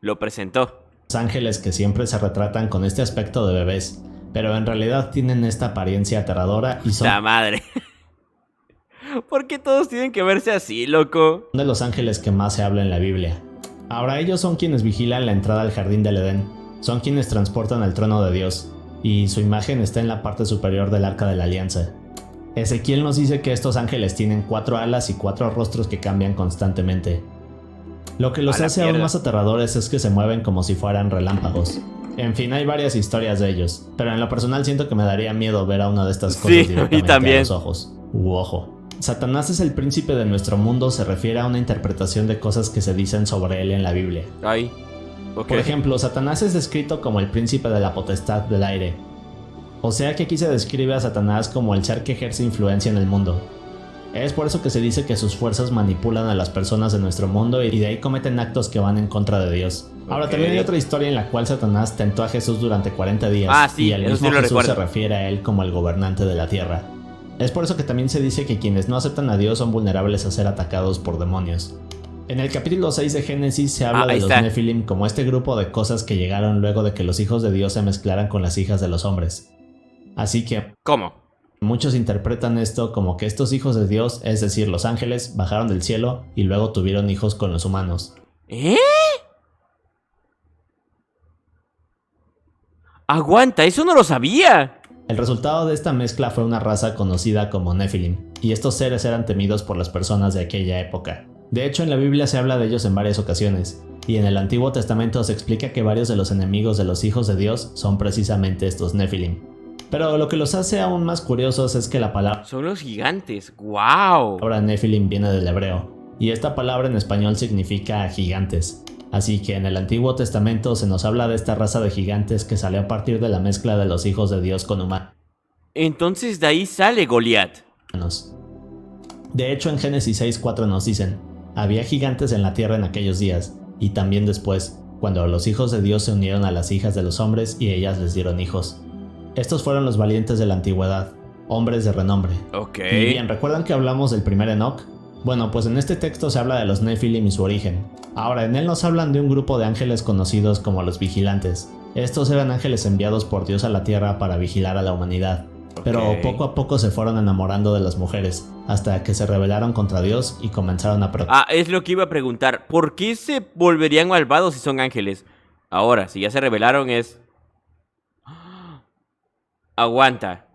Speaker 1: Lo presentó.
Speaker 3: ángeles que siempre se retratan con este aspecto de bebés, pero en realidad tienen esta apariencia aterradora y son
Speaker 1: La madre. ¿Por qué todos tienen que verse así, loco?
Speaker 3: de los ángeles que más se habla en la Biblia. Ahora ellos son quienes vigilan la entrada al jardín del Edén, son quienes transportan el trono de Dios, y su imagen está en la parte superior del arca de la alianza. Ezequiel nos dice que estos ángeles tienen 4 alas y 4 rostros que cambian constantemente. Lo que los
Speaker 1: A la
Speaker 3: hace aún
Speaker 1: mierda.
Speaker 3: más aterradores es que se mueven como si fueran relámpagos. En fin, hay varias historias de ellos, pero en lo personal siento que me daría miedo ver a una de estas cosas
Speaker 1: Sí, a mí
Speaker 3: directamente
Speaker 1: también.
Speaker 3: a los ojos. Ojo. Satanás es el príncipe de nuestro mundo se refiere a una interpretación de cosas que se dicen sobre él en la Biblia.
Speaker 1: Ay. Ok.
Speaker 3: Por ejemplo, Satanás es descrito como el príncipe de la potestad del aire. O sea que aquí se describe a Satanás como el ser que ejerce influencia en el mundo. Es por eso que se dice que sus fuerzas manipulan a las personas de nuestro mundo y de ahí cometen actos que van en contra de Dios. Ahora
Speaker 1: Ok.
Speaker 3: también hay otra historia en la cual Satanás tentó a Jesús durante 40 días
Speaker 1: Ah, sí,
Speaker 3: y el
Speaker 1: eso
Speaker 3: mismo
Speaker 1: sí lo
Speaker 3: Jesús se
Speaker 1: recuerdo.
Speaker 3: refiere a él como el gobernante de la tierra. Es por eso que también se dice que quienes no aceptan a Dios son vulnerables a ser atacados por demonios. En el capítulo 6 de Génesis se habla
Speaker 1: Ah,
Speaker 3: de
Speaker 1: ahí
Speaker 3: los
Speaker 1: está.
Speaker 3: Nephilim como este grupo de cosas que llegaron luego de que los hijos de Dios se mezclaran con las hijas de los hombres. Así que
Speaker 1: ¿Cómo?
Speaker 3: muchos interpretan esto como que estos hijos de Dios, es decir, los ángeles, bajaron del cielo y luego tuvieron hijos con los humanos.
Speaker 1: ¿Eh? Aguanta, eso no lo sabía.
Speaker 3: El resultado de esta mezcla fue una raza conocida como Nephilim, y estos seres eran temidos por las personas de aquella época. De hecho, en la Biblia se habla de ellos en varias ocasiones, y en el Antiguo Testamento se explica que varios de los enemigos de los hijos de Dios son precisamente estos Nephilim. Pero lo que los hace aún más curiosos es que la palabra
Speaker 1: Son los gigantes. ¡Wow!
Speaker 3: Nephilim viene del hebreo, y esta palabra en español significa gigantes. Así que en el Antiguo Testamento se nos habla de esta raza de gigantes que salió a partir de la mezcla de los hijos de Dios con humanos.
Speaker 1: Entonces de ahí sale Goliat.
Speaker 3: De hecho, en Génesis 6:4 nos dicen, había gigantes en la tierra en aquellos días, y también después, cuando los hijos de Dios se unieron a las hijas de los hombres y ellas les dieron hijos. Estos fueron los valientes de la antigüedad, hombres de renombre.
Speaker 1: Ok.
Speaker 3: Y bien, ¿recuerdan que hablamos del primer Enoch? Bueno, pues en este texto se habla de los Nephilim y su origen. Ahora, en él nos hablan de un grupo de ángeles conocidos como los vigilantes. Estos eran ángeles enviados por Dios a la tierra para vigilar a la humanidad. Pero
Speaker 1: Ok.
Speaker 3: poco a poco se fueron enamorando de las mujeres, hasta que se rebelaron contra Dios y comenzaron a
Speaker 1: Ah, es lo que iba a preguntar. ¿Por qué se volverían malvados si son ángeles? Ahora, si ya se rebelaron es... Aguanta.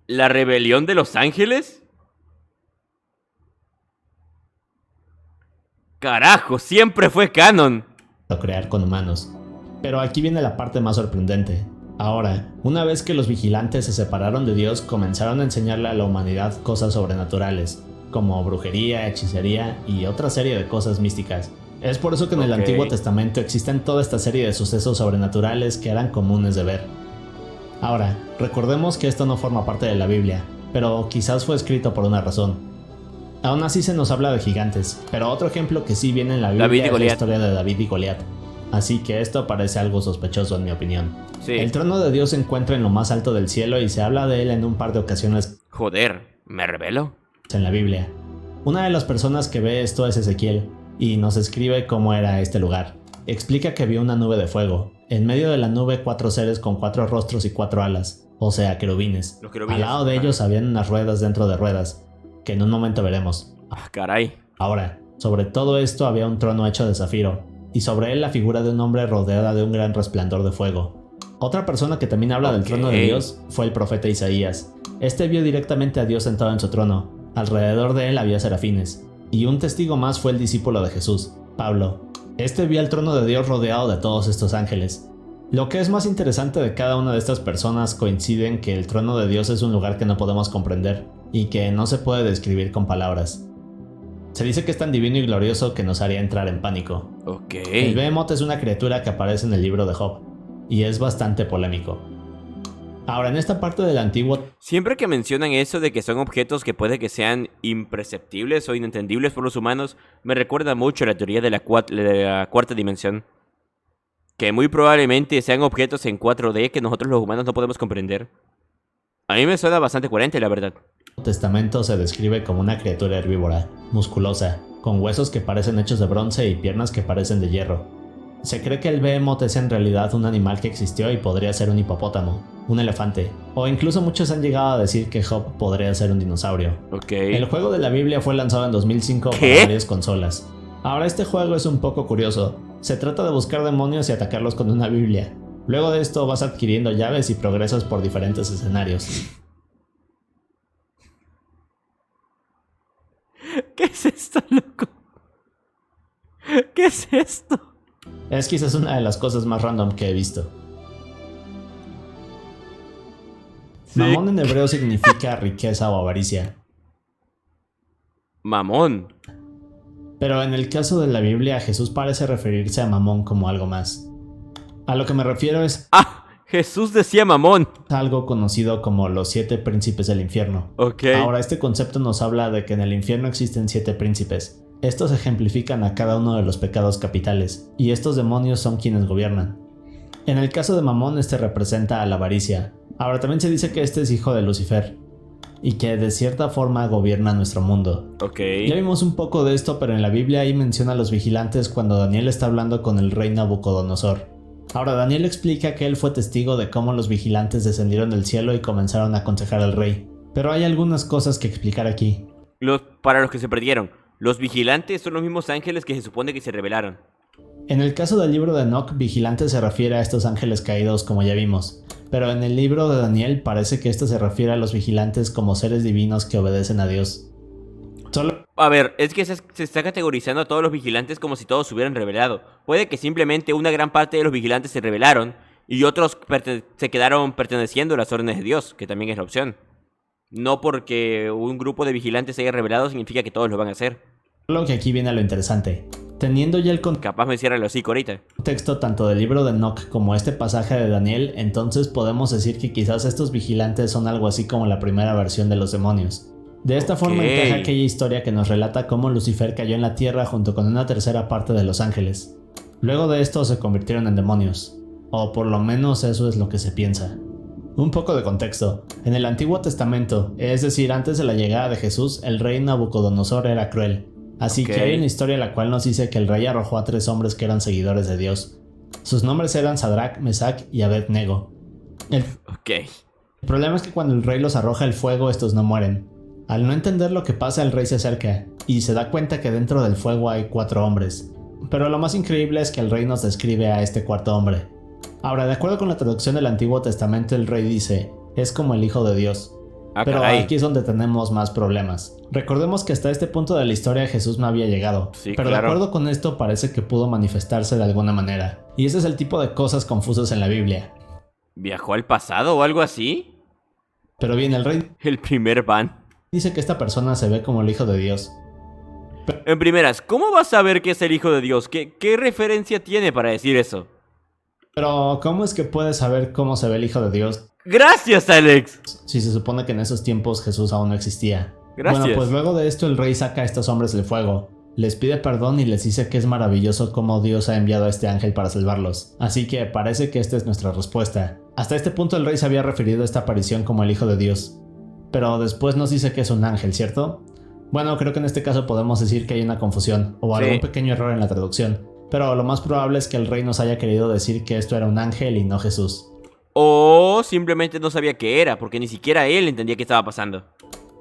Speaker 1: ¿La rebelión de los ángeles? Carajo, siempre fue canon.
Speaker 3: procrear con humanos. Pero aquí viene la parte más sorprendente. Ahora, una vez que los vigilantes se separaron de Dios, comenzaron a enseñarle a la humanidad cosas sobrenaturales, como brujería, hechicería y otra serie de cosas místicas. Es por eso que en el
Speaker 1: Ok.
Speaker 3: Antiguo Testamento existen toda esta serie de sucesos sobrenaturales que eran comunes de ver. Ahora, recordemos que esto no forma parte de la Biblia, pero quizás fue escrito por una razón. Aún así se nos habla de gigantes, pero otro ejemplo que sí viene en la
Speaker 1: David y
Speaker 3: Biblia es la
Speaker 1: Goliat.
Speaker 3: historia de David y Goliat. Así que esto parece algo sospechoso en mi opinión.
Speaker 1: Sí.
Speaker 3: El trono de Dios se encuentra en lo más alto del cielo y se habla de él en un par de ocasiones
Speaker 1: Joder, ¿me revelo?
Speaker 3: en la Biblia. Una de las personas que ve esto es Ezequiel, y nos escribe cómo era este lugar. Explica que vio una nube de fuego. En medio de la nube 4 seres con 4 rostros y 4 alas, o sea, querubines.
Speaker 1: Los querubines,
Speaker 3: Al lado de
Speaker 1: ajá.
Speaker 3: ellos habían unas ruedas dentro de ruedas, que en un momento veremos.
Speaker 1: Ah, caray.
Speaker 3: Ahora, sobre todo esto había un trono hecho de zafiro, y sobre él la figura de un hombre rodeada de un gran resplandor de fuego. Otra persona que también habla del
Speaker 1: Ok.
Speaker 3: trono de Dios fue el profeta Isaías. Este vio directamente a Dios sentado en su trono. Alrededor de él había serafines. Y un testigo más fue el discípulo de Jesús, Pablo. Este vio el trono de Dios rodeado de todos estos ángeles. Lo que es más interesante de cada una de estas personas coincide en que el trono de Dios es un lugar que no podemos comprender y que no se puede describir con palabras. Se dice que es tan divino y glorioso que nos haría entrar en pánico.
Speaker 1: Ok.
Speaker 3: El Behemoth es una criatura que aparece en el libro de Job, y es bastante polémico. Ahora, en esta parte del Antiguo
Speaker 1: Siempre que mencionan eso de que son objetos que puede que sean imperceptibles o inentendibles por los humanos, me recuerda mucho a la teoría de la cuarta dimensión. Que muy probablemente sean objetos en 4D que nosotros los humanos no podemos comprender. A mí me suena bastante coherente, la verdad.
Speaker 3: Testamento se describe como una criatura herbívora, musculosa, con huesos que parecen hechos de bronce y piernas que parecen de hierro. Se cree que el Behemoth es en realidad un animal que existió y podría ser un hipopótamo, un elefante, o incluso muchos han llegado a decir que Job podría ser un dinosaurio.
Speaker 1: Ok.
Speaker 3: El juego de la Biblia fue lanzado en 2005 para varias consolas. Ahora este juego es un poco curioso. Se trata de buscar demonios y atacarlos con una Biblia. Luego de esto vas adquiriendo llaves y progresas por diferentes escenarios.
Speaker 1: ¿Qué es esto, loco? ¿Qué es esto?
Speaker 3: Es quizás una de las cosas más random que he visto.
Speaker 1: Sí.
Speaker 3: Mamón en hebreo significa riqueza o avaricia.
Speaker 1: Mamón.
Speaker 3: Pero en el caso de la Biblia, Jesús parece referirse a Mamón como algo más. A lo que me refiero es
Speaker 1: Ah, Jesús decía mamón.
Speaker 3: algo conocido como los 7 príncipes del infierno.
Speaker 1: Ok.
Speaker 3: Ahora, este concepto nos habla de que en el infierno existen 7 príncipes. Estos ejemplifican a cada uno de los pecados capitales, y estos demonios son quienes gobiernan. En el caso de Mamón, este representa a la avaricia. Ahora, también se dice que este es hijo de Lucifer, y que de cierta forma gobierna nuestro mundo.
Speaker 1: Ok.
Speaker 3: Ya vimos un poco de esto, pero en la Biblia ahí menciona a los vigilantes cuando Daniel está hablando con el rey Nabucodonosor. Ahora, Daniel explica que él fue testigo de cómo los vigilantes descendieron del cielo y comenzaron a aconsejar al rey. Pero hay algunas cosas que explicar aquí.
Speaker 1: Para los que se perdieron, los vigilantes son los mismos ángeles que se supone que se rebelaron.
Speaker 3: En el caso del libro de Enoch, vigilante se refiere a estos ángeles caídos como ya vimos. Pero en el libro de Daniel parece que esto se refiere a los vigilantes como seres divinos que obedecen a Dios.
Speaker 1: A ver, es que se está categorizando a todos los vigilantes como si todos se hubieran rebelado. Puede que simplemente una gran parte de los vigilantes se rebelaron y otros se quedaron perteneciendo a las órdenes de Dios, que también es la opción. No porque un grupo de vigilantes se haya rebelado significa que todos lo van a hacer.
Speaker 3: Solo que aquí viene lo interesante. Teniendo ya el
Speaker 1: Capaz me cierra el hocico ahorita.
Speaker 3: contexto tanto del libro de Enoch como este pasaje de Daniel, entonces podemos decir que quizás estos vigilantes son algo así como la primera versión de los demonios. De esta forma encaja aquella historia que nos relata cómo Lucifer cayó en la tierra junto con una tercera parte de los ángeles. Luego de esto se convirtieron en demonios, o por lo menos eso es lo que se piensa. Un poco de contexto. En el Antiguo Testamento, es decir, antes de la llegada de Jesús, el rey Nabucodonosor era cruel. Así que hay una historia la cual nos dice que el rey arrojó a 3 hombres que eran seguidores de Dios. Sus nombres eran Sadrach, Mesach y Abed-Nego. El problema es que cuando el rey los arroja al fuego, estos no mueren. Al no entender lo que pasa, el rey se acerca y se da cuenta que dentro del fuego hay 4 hombres. Pero lo más increíble es que el rey nos describe a este cuarto hombre. Ahora, de acuerdo con la traducción del Antiguo Testamento, el rey dice, es como el Hijo de Dios. Pero aquí es donde tenemos más problemas. Recordemos que hasta este punto de la historia Jesús no había llegado.
Speaker 1: Sí,
Speaker 3: pero
Speaker 1: claro.
Speaker 3: De acuerdo con esto parece que pudo manifestarse de alguna manera. Y ese es el tipo de cosas confusas en la Biblia.
Speaker 1: ¿Viajó al pasado o algo así?
Speaker 3: Pero bien, el rey
Speaker 1: El primer van.
Speaker 3: dice que esta persona se ve como el Hijo de Dios.
Speaker 1: En primeras, ¿cómo vas a saber que es el Hijo de Dios? ¿Qué referencia tiene para decir eso?
Speaker 3: Pero, ¿cómo es que puedes saber cómo se ve el Hijo de Dios
Speaker 1: ¡Gracias, Alex!
Speaker 3: si se supone que en esos tiempos Jesús aún no existía?
Speaker 1: Gracias.
Speaker 3: Bueno, pues luego de esto el rey saca a estos hombres del fuego, les pide perdón y les dice que es maravilloso cómo Dios ha enviado a este ángel para salvarlos. Así que parece que esta es nuestra respuesta. Hasta este punto el rey se había referido a esta aparición como el Hijo de Dios. Pero después nos dice que es un ángel, ¿cierto? Bueno, creo que en este caso podemos decir que hay una confusión o algún pequeño error en la traducción. Pero lo más probable es que el rey nos haya querido decir que esto era un ángel y no Jesús.
Speaker 1: O simplemente no sabía qué era, porque ni siquiera él entendía qué estaba pasando.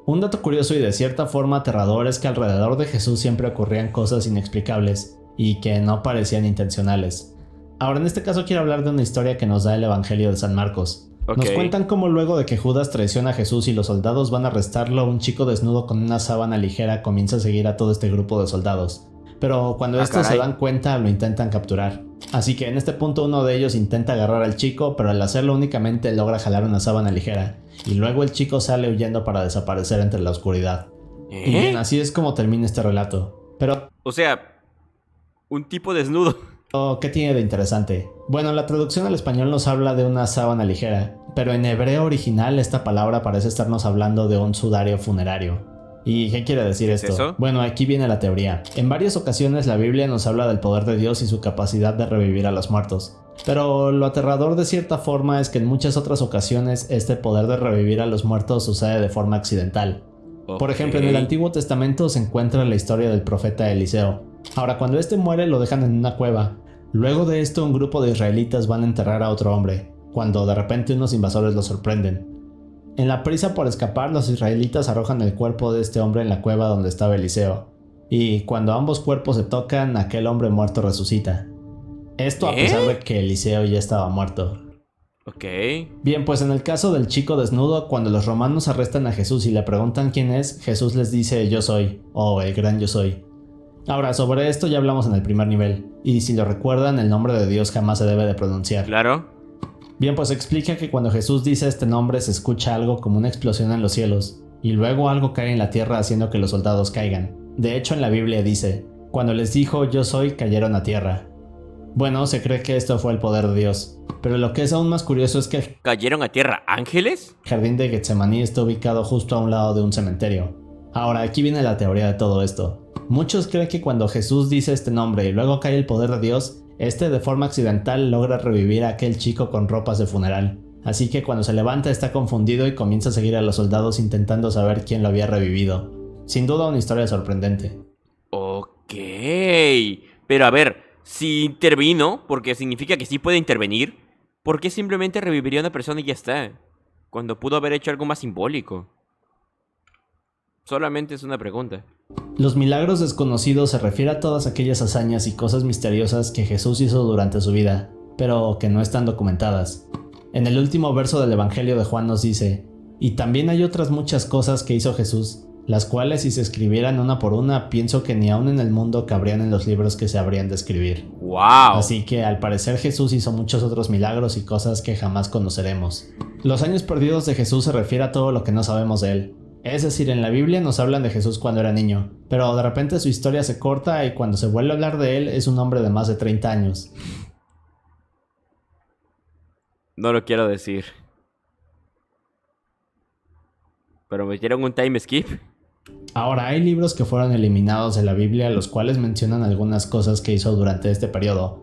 Speaker 3: Un dato curioso y de cierta forma aterrador es que alrededor de Jesús siempre ocurrían cosas inexplicables y que no parecían intencionales. Ahora, en este caso quiero hablar de una historia que nos da el Evangelio de San Marcos. Nos cuentan cómo luego de que Judas traiciona a Jesús y los soldados van a arrestarlo, un chico desnudo con una sábana ligera comienza a seguir a todo este grupo de soldados. Pero cuando estos se dan cuenta, lo intentan capturar. Así que en este punto uno de ellos intenta agarrar al chico, pero al hacerlo únicamente logra jalar una sábana ligera. Y luego el chico sale huyendo para desaparecer entre la oscuridad. Y bien, así es como termina este relato. Pero...
Speaker 1: O sea, un tipo desnudo.
Speaker 3: ¿qué tiene de interesante? Bueno, la traducción al español nos habla de una sábana ligera, pero en hebreo original esta palabra parece estarnos hablando de un sudario funerario. ¿Y qué quiere decir esto?
Speaker 1: ¿Eso?
Speaker 3: Bueno, aquí viene la teoría. En varias ocasiones la Biblia nos habla del poder de Dios y su capacidad de revivir a los muertos. Pero lo aterrador de cierta forma es que en muchas otras ocasiones este poder de revivir a los muertos sucede de forma accidental. Por ejemplo, en el Antiguo Testamento se encuentra la historia del profeta Eliseo. Ahora, cuando este muere lo dejan en una cueva. Luego de esto un grupo de israelitas van a enterrar a otro hombre, cuando de repente unos invasores lo sorprenden. En la prisa por escapar, los israelitas arrojan el cuerpo de este hombre en la cueva donde estaba Eliseo. Y cuando ambos cuerpos se tocan, aquel hombre muerto resucita. Esto a pesar de que Eliseo ya estaba muerto.
Speaker 1: Ok.
Speaker 3: Bien, pues en el caso del chico desnudo, cuando los romanos arrestan a Jesús y le preguntan quién es, Jesús les dice yo soy, o el gran yo soy. Ahora, sobre esto ya hablamos en el primer nivel, y si lo recuerdan, el nombre de Dios jamás se debe de pronunciar.
Speaker 1: Claro.
Speaker 3: Bien, pues explica que cuando Jesús dice este nombre se escucha algo como una explosión en los cielos, y luego algo cae en la tierra haciendo que los soldados caigan. De hecho, en la Biblia dice, cuando les dijo yo soy, cayeron a tierra. Bueno, se cree que esto fue el poder de Dios, pero lo que es aún más curioso es que el
Speaker 1: ¿Cayeron a tierra ángeles?
Speaker 3: jardín de Getsemaní está ubicado justo a un lado de un cementerio. Ahora, aquí viene la teoría de todo esto. Muchos creen que cuando Jesús dice este nombre y luego cae el poder de Dios, este de forma accidental logra revivir a aquel chico con ropas de funeral. Así que cuando se levanta está confundido y comienza a seguir a los soldados intentando saber quién lo había revivido. Sin duda una historia sorprendente.
Speaker 1: Ok. Pero a ver, si intervino, porque significa que sí puede intervenir, ¿por qué simplemente reviviría a una persona y ya está? Cuando pudo haber hecho algo más simbólico. Solamente es una pregunta.
Speaker 3: Los milagros desconocidos se refiere a todas aquellas hazañas y cosas misteriosas que Jesús hizo durante su vida, pero que no están documentadas. En el último verso del Evangelio de Juan nos dice, y también hay otras muchas cosas que hizo Jesús, las cuales si se escribieran una por una, pienso que ni aún en el mundo cabrían en los libros que se habrían de escribir.
Speaker 1: ¡Wow!
Speaker 3: Así que al parecer Jesús hizo muchos otros milagros y cosas que jamás conoceremos. Los años perdidos de Jesús se refiere a todo lo que no sabemos de él. Es decir, en la Biblia nos hablan de Jesús cuando era niño, pero de repente su historia se corta y cuando se vuelve a hablar de él es un hombre de más de 30 años.
Speaker 1: No lo quiero decir. Pero metieron un time skip.
Speaker 3: Ahora, hay libros que fueron eliminados de la Biblia los cuales mencionan algunas cosas que hizo durante este periodo.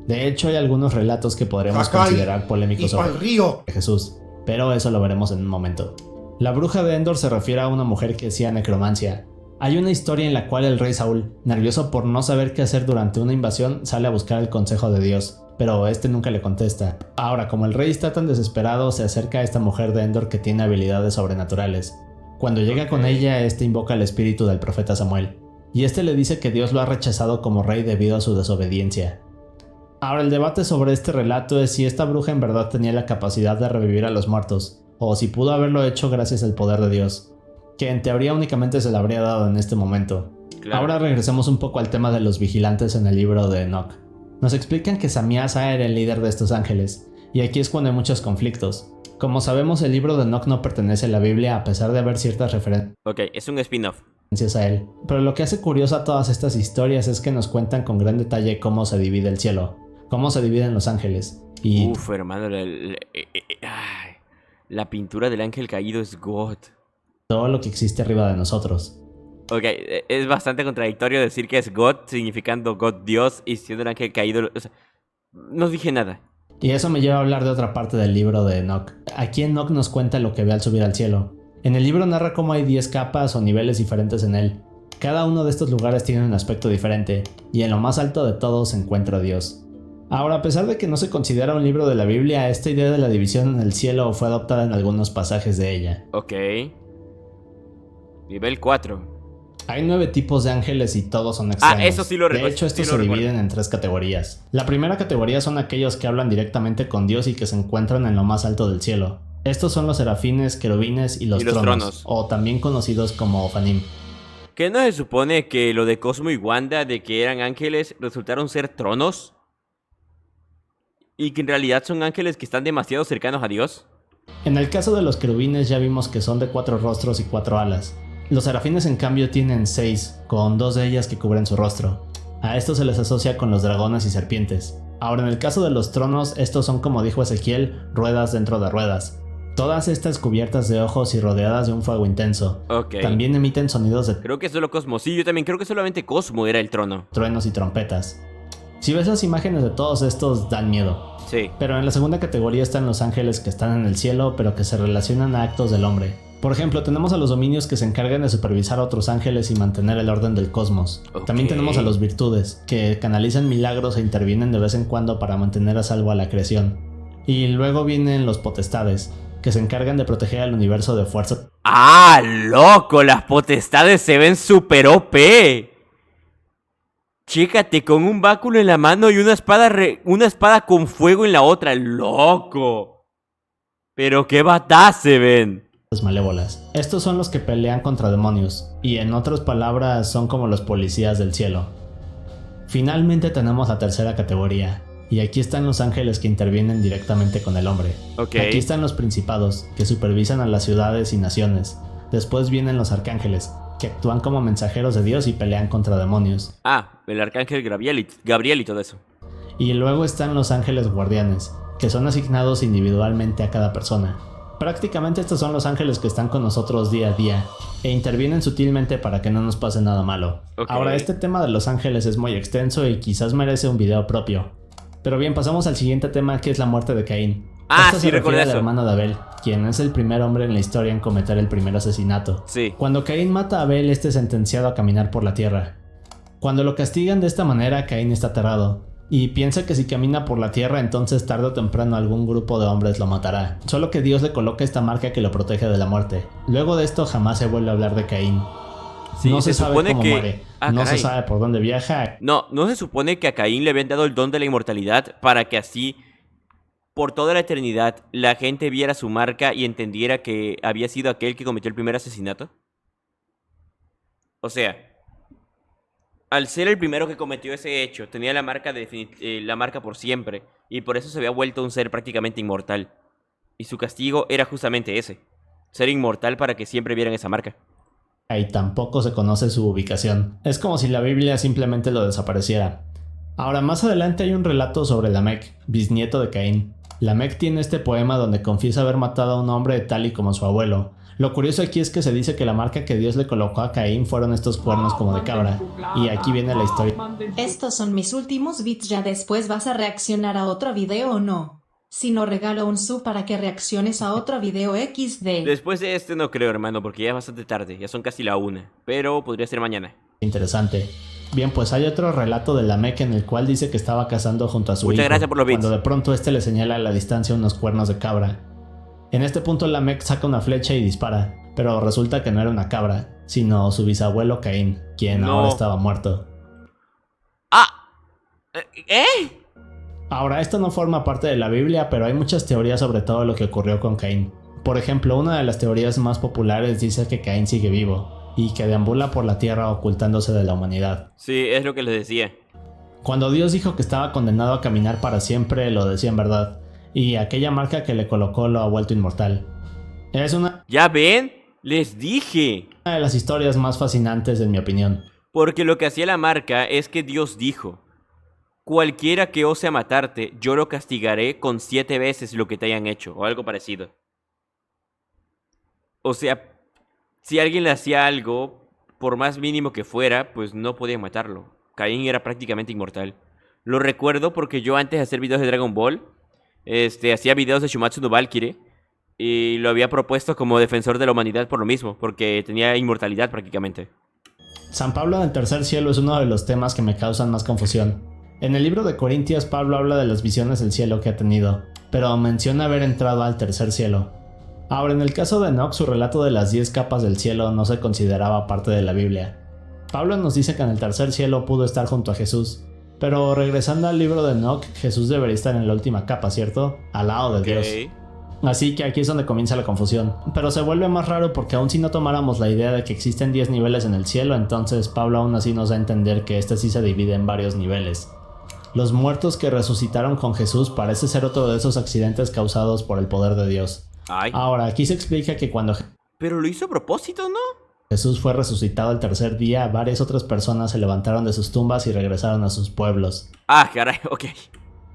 Speaker 3: De hecho, hay algunos relatos que podríamos considerar polémicos sobre Jesús, pero eso lo veremos en un momento. La bruja de Endor se refiere a una mujer que hacía necromancia. Hay una historia en la cual el rey Saúl, nervioso por no saber qué hacer durante una invasión, sale a buscar el consejo de Dios, pero este nunca le contesta. Ahora, como el rey está tan desesperado, se acerca a esta mujer de Endor que tiene habilidades sobrenaturales. Cuando llega con ella, este invoca el espíritu del profeta Samuel, y este le dice que Dios lo ha rechazado como rey debido a su desobediencia. Ahora, el debate sobre este relato es si esta bruja en verdad tenía la capacidad de revivir a los muertos, o si pudo haberlo hecho gracias al poder de Dios, que en teoría únicamente se le habría dado en este momento.
Speaker 1: Claro.
Speaker 3: Ahora regresemos un poco al tema de los vigilantes en el libro de Enoch. Nos explican que Samiasa era el líder de estos ángeles, y aquí es cuando hay muchos conflictos. Como sabemos, el libro de Enoch no pertenece a la Biblia a pesar de haber ciertas referencias
Speaker 1: Ok, es un spin-off.
Speaker 3: a él, pero lo que hace curiosa todas estas historias es que nos cuentan con gran detalle cómo se divide el cielo, cómo se dividen los ángeles, y
Speaker 1: Uf, hermano, la pintura del ángel caído es God.
Speaker 3: todo lo que existe arriba de nosotros.
Speaker 1: Ok, es bastante contradictorio decir que es God, significando God Dios, y siendo el ángel caído. O sea, no dije nada.
Speaker 3: Y eso me lleva a hablar de otra parte del libro de Enoch. Aquí Enoch nos cuenta lo que ve al subir al cielo. En el libro narra cómo hay 10 capas o niveles diferentes en él. Cada uno de estos lugares tiene un aspecto diferente, y en lo más alto de todos se encuentra Dios. Ahora, a pesar de que no se considera un libro de la Biblia, esta idea de la división en el cielo fue adoptada en algunos pasajes de ella.
Speaker 1: Ok. Nivel 4.
Speaker 3: Hay 9 tipos de ángeles y todos son extraños.
Speaker 1: Eso sí lo recuerdo.
Speaker 3: De hecho, estos se dividen en 3 categorías. La primera categoría son aquellos que hablan directamente con Dios y que se encuentran en lo más alto del cielo. Estos son los serafines, querubines y los tronos, o también conocidos como Ofanim.
Speaker 1: ¿Qué no se supone que lo de Cosmo y Wanda, de que eran ángeles, resultaron ser tronos? ¿Y que en realidad son ángeles que están demasiado cercanos a Dios?
Speaker 3: En el caso de los querubines ya vimos que son de 4 rostros y 4 alas. Los serafines en cambio tienen 6, con 2 de ellas que cubren su rostro. A esto se les asocia con los dragones y serpientes. Ahora, en el caso de los tronos, estos son, como dijo Ezequiel, ruedas dentro de ruedas. Todas estas cubiertas de ojos y rodeadas de un fuego intenso.
Speaker 1: Ok.
Speaker 3: También emiten sonidos de
Speaker 1: Creo que solo Cosmo. Sí, yo también creo que solamente Cosmo era el trono.
Speaker 3: truenos y trompetas. Si ves las imágenes de todos estos, dan miedo.
Speaker 1: Sí.
Speaker 3: Pero en la segunda categoría están los ángeles que están en el cielo, pero que se relacionan a actos del hombre. Por ejemplo, tenemos a los dominios que se encargan de supervisar a otros ángeles y mantener el orden del cosmos.
Speaker 1: Ok.
Speaker 3: También tenemos a los virtudes, que canalizan milagros e intervienen de vez en cuando para mantener a salvo a la creación. Y luego vienen los potestades, que se encargan de proteger al universo de fuerzas.
Speaker 1: ¡Ah, loco! Las potestades se ven super OP. Chécate, con un báculo en la mano y una espada con fuego en la otra. ¡Loco! Pero qué batalla se ven.
Speaker 3: Malévolas. Estos son los que pelean contra demonios, y en otras palabras son como los policías del cielo. Finalmente tenemos la tercera categoría, y aquí están los ángeles que intervienen directamente con el hombre.
Speaker 1: Ok.
Speaker 3: Aquí están los principados, que supervisan a las ciudades y naciones. Después vienen los arcángeles, que actúan como mensajeros de Dios y pelean contra demonios.
Speaker 1: Ah, el arcángel Gabriel y todo eso.
Speaker 3: Y luego están los ángeles guardianes, que son asignados individualmente a cada persona. Prácticamente estos son los ángeles que están con nosotros día a día e intervienen sutilmente para que no nos pase nada malo.
Speaker 1: Ok.
Speaker 3: Ahora, este tema de los ángeles es muy extenso y quizás merece un video propio. Pero bien, pasamos al siguiente tema, que es la muerte de Caín.
Speaker 1: Ah,
Speaker 3: Esto
Speaker 1: sí,
Speaker 3: se
Speaker 1: recuerdo
Speaker 3: refiere al
Speaker 1: eso.
Speaker 3: hermano de Abel, quien es el primer hombre en la historia en cometer el primer asesinato.
Speaker 1: Sí.
Speaker 3: Cuando Caín mata a Abel, este es sentenciado a caminar por la tierra. Cuando lo castigan de esta manera, Caín está aterrado y piensa que si camina por la tierra, entonces tarde o temprano algún grupo de hombres lo matará. Solo que Dios le coloca esta marca que lo protege de la muerte. Luego de esto jamás se vuelve a hablar de Caín.
Speaker 1: Sí,
Speaker 3: No se sabe
Speaker 1: supone
Speaker 3: cómo
Speaker 1: que...
Speaker 3: muere,
Speaker 1: Ah,
Speaker 3: no se
Speaker 1: caray.
Speaker 3: sabe por dónde viaja.
Speaker 1: No se supone que a Caín le habían dado el don de la inmortalidad para que así, por toda la eternidad, la gente viera su marca y entendiera que había sido aquel que cometió el primer asesinato. O sea, al ser el primero que cometió ese hecho, tenía la marca, la marca por siempre, y por eso se había vuelto un ser prácticamente inmortal. Y su castigo era justamente ese, ser inmortal para que siempre vieran esa marca.
Speaker 3: Y tampoco se conoce su ubicación. Es como si la Biblia simplemente lo desapareciera. Ahora, más adelante hay un relato sobre Lamec, bisnieto de Caín. Lamec tiene este poema donde confiesa haber matado a un hombre tal y como su abuelo. Lo curioso aquí es que se dice que la marca que Dios le colocó a Caín fueron estos cuernos como de cabra. Y aquí viene la historia.
Speaker 2: Estos son mis últimos bits, ya después vas a reaccionar a otro video o no. Si no, regalo un sub para que reacciones a otro video XD.
Speaker 1: Después de este no creo, hermano, porque ya es bastante tarde, ya son casi la 1, pero podría ser mañana.
Speaker 3: Interesante. Bien, pues hay otro relato de Lamec en el cual dice que estaba cazando junto a su
Speaker 1: Muchas
Speaker 3: hijo,
Speaker 1: gracias por los bits.
Speaker 3: cuando de pronto este le señala a la distancia unos cuernos de cabra. En este punto Lamec saca una flecha y dispara, pero resulta que no era una cabra, sino su bisabuelo Caín, quien
Speaker 1: No.
Speaker 3: ahora estaba muerto.
Speaker 1: ¡Ah! ¿Eh?
Speaker 3: Ahora, esto no forma parte de la Biblia, pero hay muchas teorías sobre todo lo que ocurrió con Caín. Por ejemplo, una de las teorías más populares dice que Caín sigue vivo, y que deambula por la tierra ocultándose de la humanidad.
Speaker 1: Sí, es lo que les decía.
Speaker 3: Cuando Dios dijo que estaba condenado a caminar para siempre, lo decía en verdad, y aquella marca que le colocó lo ha vuelto inmortal. Es una
Speaker 1: ¿Ya ven? Les dije.
Speaker 3: de las historias más fascinantes en mi opinión.
Speaker 1: Porque lo que hacía la marca es que Dios dijo: cualquiera que ose a matarte, yo lo castigaré con 7 veces lo que te hayan hecho, o algo parecido. O sea, si alguien le hacía algo, por más mínimo que fuera, pues no podían matarlo. Caín era prácticamente inmortal. Lo recuerdo porque yo antes de hacer videos de Dragon Ball, hacía videos de Shumatsu no Valkyrie, y lo había propuesto como defensor de la humanidad por lo mismo, porque tenía inmortalidad prácticamente.
Speaker 3: San Pablo del tercer cielo es uno de los temas que me causan más confusión. En el libro de Corintios, Pablo habla de las visiones del cielo que ha tenido, pero menciona haber entrado al tercer cielo. Ahora, en el caso de Enoch, su relato de las 10 capas del cielo no se consideraba parte de la Biblia. Pablo nos dice que en el tercer cielo pudo estar junto a Jesús, pero regresando al libro de Enoch, Jesús debería estar en la última capa, ¿cierto? Al lado de Dios. Así que aquí es donde comienza la confusión. Pero se vuelve más raro porque aun si no tomáramos la idea de que existen 10 niveles en el cielo, entonces Pablo aún así nos da a entender que este sí se divide en varios niveles. Los muertos que resucitaron con Jesús parece ser otro de esos accidentes causados por el poder de Dios.
Speaker 1: Ay.
Speaker 3: Ahora, aquí se explica que cuando
Speaker 1: Pero lo hizo a propósito, ¿no?
Speaker 3: Jesús fue resucitado el tercer día, varias otras personas se levantaron de sus tumbas y regresaron a sus pueblos.
Speaker 1: Ah, caray, ok.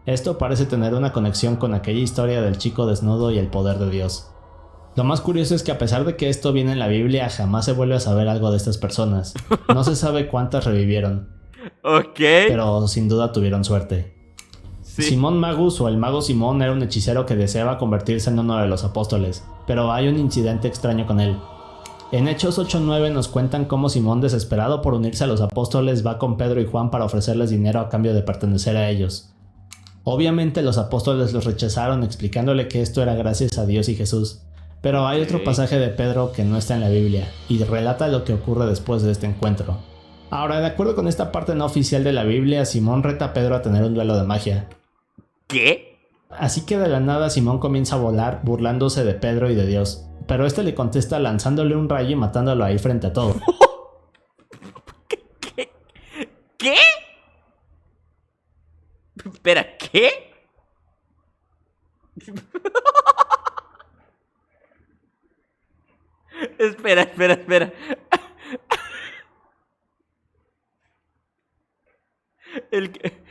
Speaker 3: Esto parece tener una conexión con aquella historia del chico desnudo y el poder de Dios. Lo más curioso es que a pesar de que esto viene en la Biblia, jamás se vuelve a saber algo de estas personas. No se sabe cuántas revivieron.
Speaker 1: Ok.
Speaker 3: pero sin duda tuvieron suerte.
Speaker 1: Sí.
Speaker 3: Simón Magus o el mago Simón era un hechicero que deseaba convertirse en uno de los apóstoles, pero hay un incidente extraño con él. En Hechos 8:9 nos cuentan cómo Simón, desesperado por unirse a los apóstoles, va con Pedro y Juan para ofrecerles dinero a cambio de pertenecer a ellos. Obviamente los apóstoles los rechazaron explicándole que esto era gracias a Dios y Jesús, pero hay otro pasaje de Pedro que no está en la Biblia y relata lo que ocurre después de este encuentro. Ahora, de acuerdo con esta parte no oficial de la Biblia, Simón reta a Pedro a tener un duelo de magia.
Speaker 1: ¿Qué?
Speaker 3: Así que de la nada Simón comienza a volar burlándose de Pedro y de Dios, pero este le contesta lanzándole un rayo y matándolo ahí frente a todo.
Speaker 1: ¿Qué? Espera, ¿qué? Espera. El que...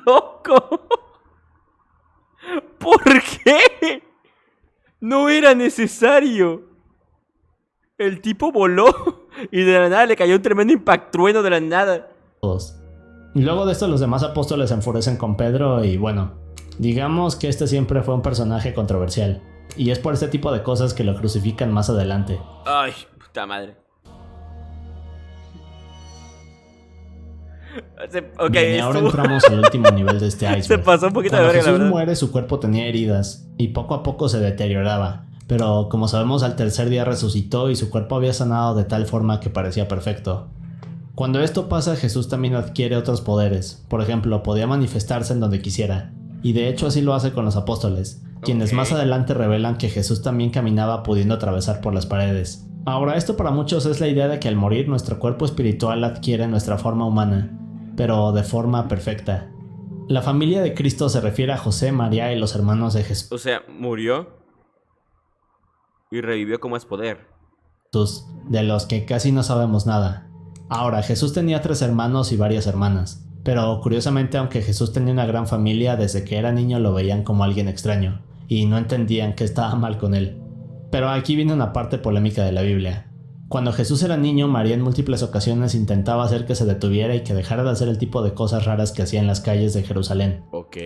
Speaker 1: ¡Loco! ¿Por qué? No era necesario. El tipo voló y de la nada le cayó un tremendo impactrueno de la nada.
Speaker 3: Todos. Y luego de esto los demás apóstoles se enfurecen con Pedro y bueno, digamos que este siempre fue un personaje controversial. Y es por este tipo de cosas que lo crucifican más adelante.
Speaker 1: Ay, puta madre. Ok,
Speaker 3: Bien, y ahora
Speaker 1: estuvo-
Speaker 3: entramos al último nivel de este iceberg.
Speaker 1: Se pasó un poquito de
Speaker 3: Cuando
Speaker 1: verga, la
Speaker 3: Jesús
Speaker 1: verdad.
Speaker 3: muere, su cuerpo tenía heridas y poco a poco se deterioraba. Pero como sabemos, al tercer día resucitó y su cuerpo había sanado de tal forma que parecía perfecto. Cuando esto pasa, Jesús también adquiere otros poderes. Por ejemplo, podía manifestarse en donde quisiera. Y de hecho así lo hace con los apóstoles, quienes
Speaker 1: Ok.
Speaker 3: más adelante revelan que Jesús también caminaba pudiendo atravesar por las paredes. Ahora, esto para muchos es la idea de que al morir nuestro cuerpo espiritual adquiere nuestra forma humana, pero de forma perfecta. La familia de Cristo se refiere a José, María y los hermanos de
Speaker 1: O sea, murió y revivió como es poder.
Speaker 3: Jesús, de los que casi no sabemos nada. Ahora, Jesús tenía 3 hermanos y varias hermanas, pero curiosamente, aunque Jesús tenía una gran familia, desde que era niño lo veían como alguien extraño, y no entendían que estaba mal con él. Pero aquí viene una parte polémica de la Biblia. Cuando Jesús era niño, María en múltiples ocasiones intentaba hacer que se detuviera y que dejara de hacer el tipo de cosas raras que hacía en las calles de Jerusalén.
Speaker 1: Ok.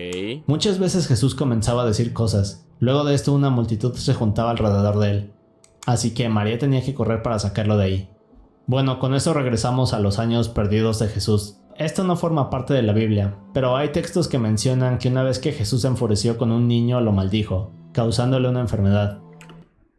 Speaker 3: Muchas veces Jesús comenzaba a decir cosas, luego de esto una multitud se juntaba alrededor de él, así que María tenía que correr para sacarlo de ahí. Bueno, con eso regresamos a los años perdidos de Jesús. Esto no forma parte de la Biblia, pero hay textos que mencionan que una vez que Jesús se enfureció con un niño lo maldijo, causándole una enfermedad.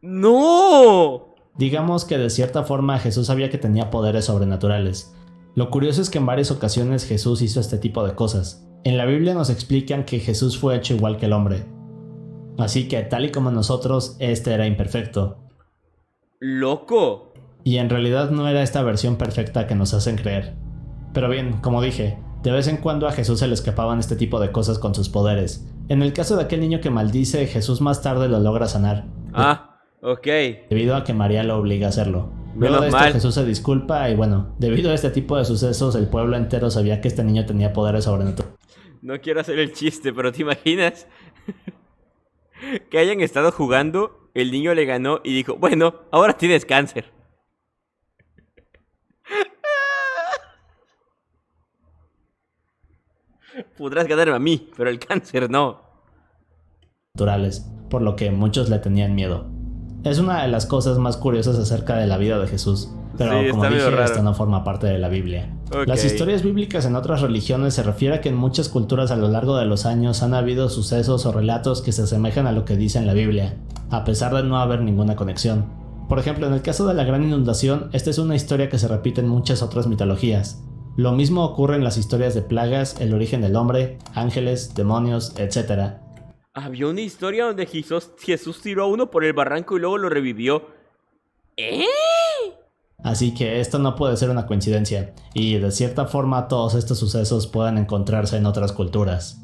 Speaker 1: ¡No!
Speaker 3: Digamos que de cierta forma Jesús sabía que tenía poderes sobrenaturales. Lo curioso es que en varias ocasiones Jesús hizo este tipo de cosas. En la Biblia nos explican que Jesús fue hecho igual que el hombre. Así que tal y como nosotros, este era imperfecto.
Speaker 1: ¡Loco!
Speaker 3: Y en realidad no era esta versión perfecta que nos hacen creer. Pero bien, como dije, de vez en cuando a Jesús se le escapaban este tipo de cosas con sus poderes. En el caso de aquel niño que maldice, Jesús más tarde lo logra sanar.
Speaker 1: Ah, ok.
Speaker 3: Debido a que María lo obliga a hacerlo. Luego
Speaker 1: Menos
Speaker 3: de esto
Speaker 1: mal.
Speaker 3: Jesús se disculpa y bueno, debido a este tipo de sucesos el pueblo entero sabía que este niño tenía poderes sobrenaturales.
Speaker 1: No quiero hacer el chiste, pero ¿te imaginas? Que hayan estado jugando, el niño le ganó y dijo, bueno, ahora tienes cáncer. Podrás ganarme a mí, pero el cáncer no.
Speaker 3: Por lo que muchos le tenían miedo. Es una de las cosas más curiosas acerca de la vida de Jesús, pero
Speaker 1: Sí,
Speaker 3: como
Speaker 1: está medio
Speaker 3: dije,
Speaker 1: raro.
Speaker 3: esto no forma parte de la Biblia.
Speaker 1: Ok.
Speaker 3: Las historias bíblicas en otras religiones se refiere a que en muchas culturas a lo largo de los años han habido sucesos o relatos que se asemejan a lo que dice en la Biblia, a pesar de no haber ninguna conexión. Por ejemplo, en el caso de la gran inundación, esta es una historia que se repite en muchas otras mitologías. Lo mismo ocurre en las historias de plagas, el origen del hombre, ángeles, demonios, etc.
Speaker 1: Había una historia donde Jesús tiró a uno por el barranco y luego lo revivió. ¿Eh?
Speaker 3: Así que esto no puede ser una coincidencia, y de cierta forma todos estos sucesos pueden encontrarse en otras culturas.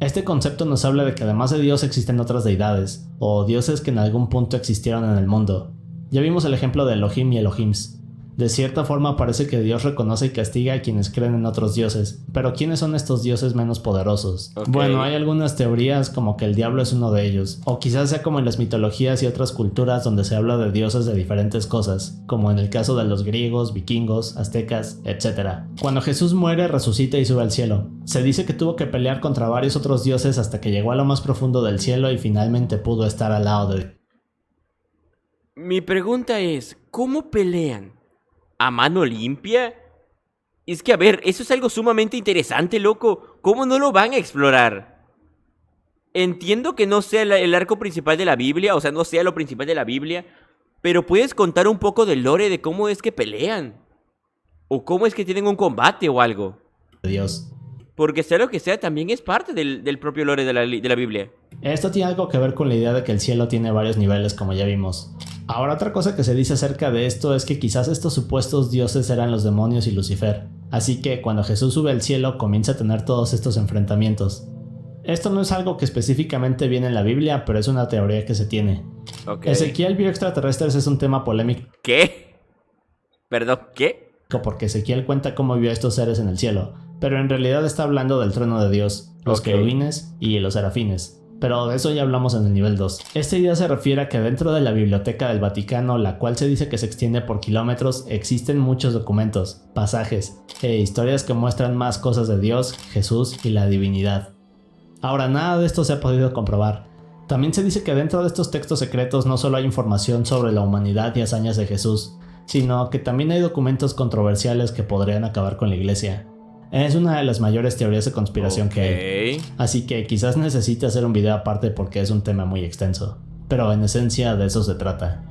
Speaker 3: Este concepto nos habla de que además de Dios existen otras deidades, o dioses que en algún punto existieron en el mundo. Ya vimos el ejemplo de Elohim y Elohims. De cierta forma parece que Dios reconoce y castiga a quienes creen en otros dioses, pero ¿quiénes son estos dioses menos poderosos?
Speaker 1: Ok.
Speaker 3: Bueno, hay algunas teorías como que el diablo es uno de ellos, o quizás sea como en las mitologías y otras culturas donde se habla de dioses de diferentes cosas, como en el caso de los griegos, vikingos, aztecas, etc. Cuando Jesús muere, resucita y sube al cielo. Se dice que tuvo que pelear contra varios otros dioses hasta que llegó a lo más profundo del cielo y finalmente pudo estar al lado de...
Speaker 1: Mi pregunta es, ¿cómo pelean? ¿A mano limpia? Es que, a ver, eso es algo sumamente interesante, loco. ¿Cómo no lo van a explorar? Entiendo que no sea el arco principal de la Biblia, o sea, no sea lo principal de la Biblia, pero puedes contar un poco del lore de cómo es que pelean. O cómo es que tienen un combate o algo.
Speaker 3: Dios.
Speaker 1: Porque sea lo que sea, también es parte del propio lore de la Biblia.
Speaker 3: Esto tiene algo que ver con la idea de que el cielo tiene varios niveles, como ya vimos. Ahora, otra cosa que se dice acerca de esto es que quizás estos supuestos dioses eran los demonios y Lucifer, así que cuando Jesús sube al cielo comienza a tener todos estos enfrentamientos. Esto no es algo que específicamente viene en la Biblia, pero es una teoría que se tiene.
Speaker 1: Ok.
Speaker 3: Ezequiel vio extraterrestres es un tema polémico
Speaker 1: ¿Qué? Perdón, ¿qué?
Speaker 3: porque Ezequiel cuenta cómo vio a estos seres en el cielo, pero en realidad está hablando del trono de Dios, los
Speaker 1: Ok.
Speaker 3: querubines y los serafines. Pero de eso ya hablamos en el nivel 2. Esta idea se refiere a que dentro de la biblioteca del Vaticano, la cual se dice que se extiende por kilómetros, existen muchos documentos, pasajes e historias que muestran más cosas de Dios, Jesús y la divinidad. Ahora, nada de esto se ha podido comprobar. También se dice que dentro de estos textos secretos no solo hay información sobre la humanidad y hazañas de Jesús, sino que también hay documentos controversiales que podrían acabar con la iglesia. Es una de las mayores teorías de conspiración que hay. Así que quizás necesite hacer un video aparte porque es un tema muy extenso. Pero en esencia de eso se trata.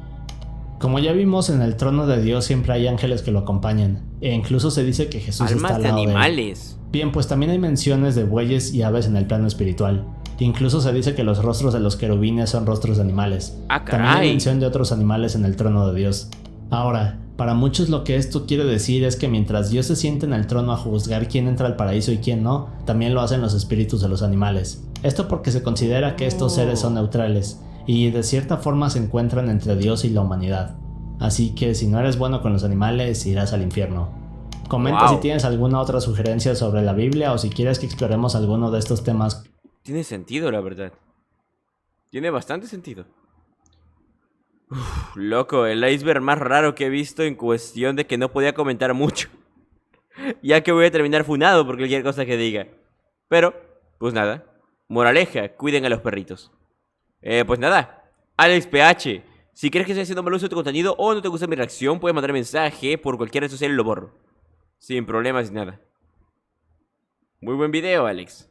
Speaker 3: Como ya vimos, en el trono de Dios siempre hay ángeles que lo acompañan. E incluso se dice que Jesús está
Speaker 1: Almas
Speaker 3: al
Speaker 1: de
Speaker 3: lado de él.
Speaker 1: animales.
Speaker 3: Bien, pues también hay menciones de bueyes y aves en el plano espiritual. Incluso se dice que los rostros de los querubines son rostros de animales.
Speaker 1: Ah,
Speaker 3: También hay
Speaker 1: caray.
Speaker 3: mención de otros animales en el trono de Dios. Ahora, para muchos lo que esto quiere decir es que mientras Dios se siente en el trono a juzgar quién entra al paraíso y quién no, también lo hacen los espíritus de los animales. Esto porque se considera que estos seres son neutrales y de cierta forma se encuentran entre Dios y la humanidad. Así que si no eres bueno con los animales, irás al infierno. Comenta
Speaker 1: Wow.
Speaker 3: si tienes alguna otra sugerencia sobre la Biblia o si quieres que exploremos alguno de estos temas.
Speaker 1: Tiene sentido, la verdad. Tiene bastante sentido. Uf, loco, el iceberg más raro que he visto en cuestión de que no podía comentar mucho. Ya que voy a terminar funado por cualquier cosa que diga. Pero, pues nada. Moraleja, cuiden a los perritos. Pues nada. Alex PH. Si crees que estoy haciendo mal uso de tu contenido o no te gusta mi reacción, puedes mandar mensaje por cualquier red social y lo borro. Sin problemas ni nada. Muy buen video, Alex.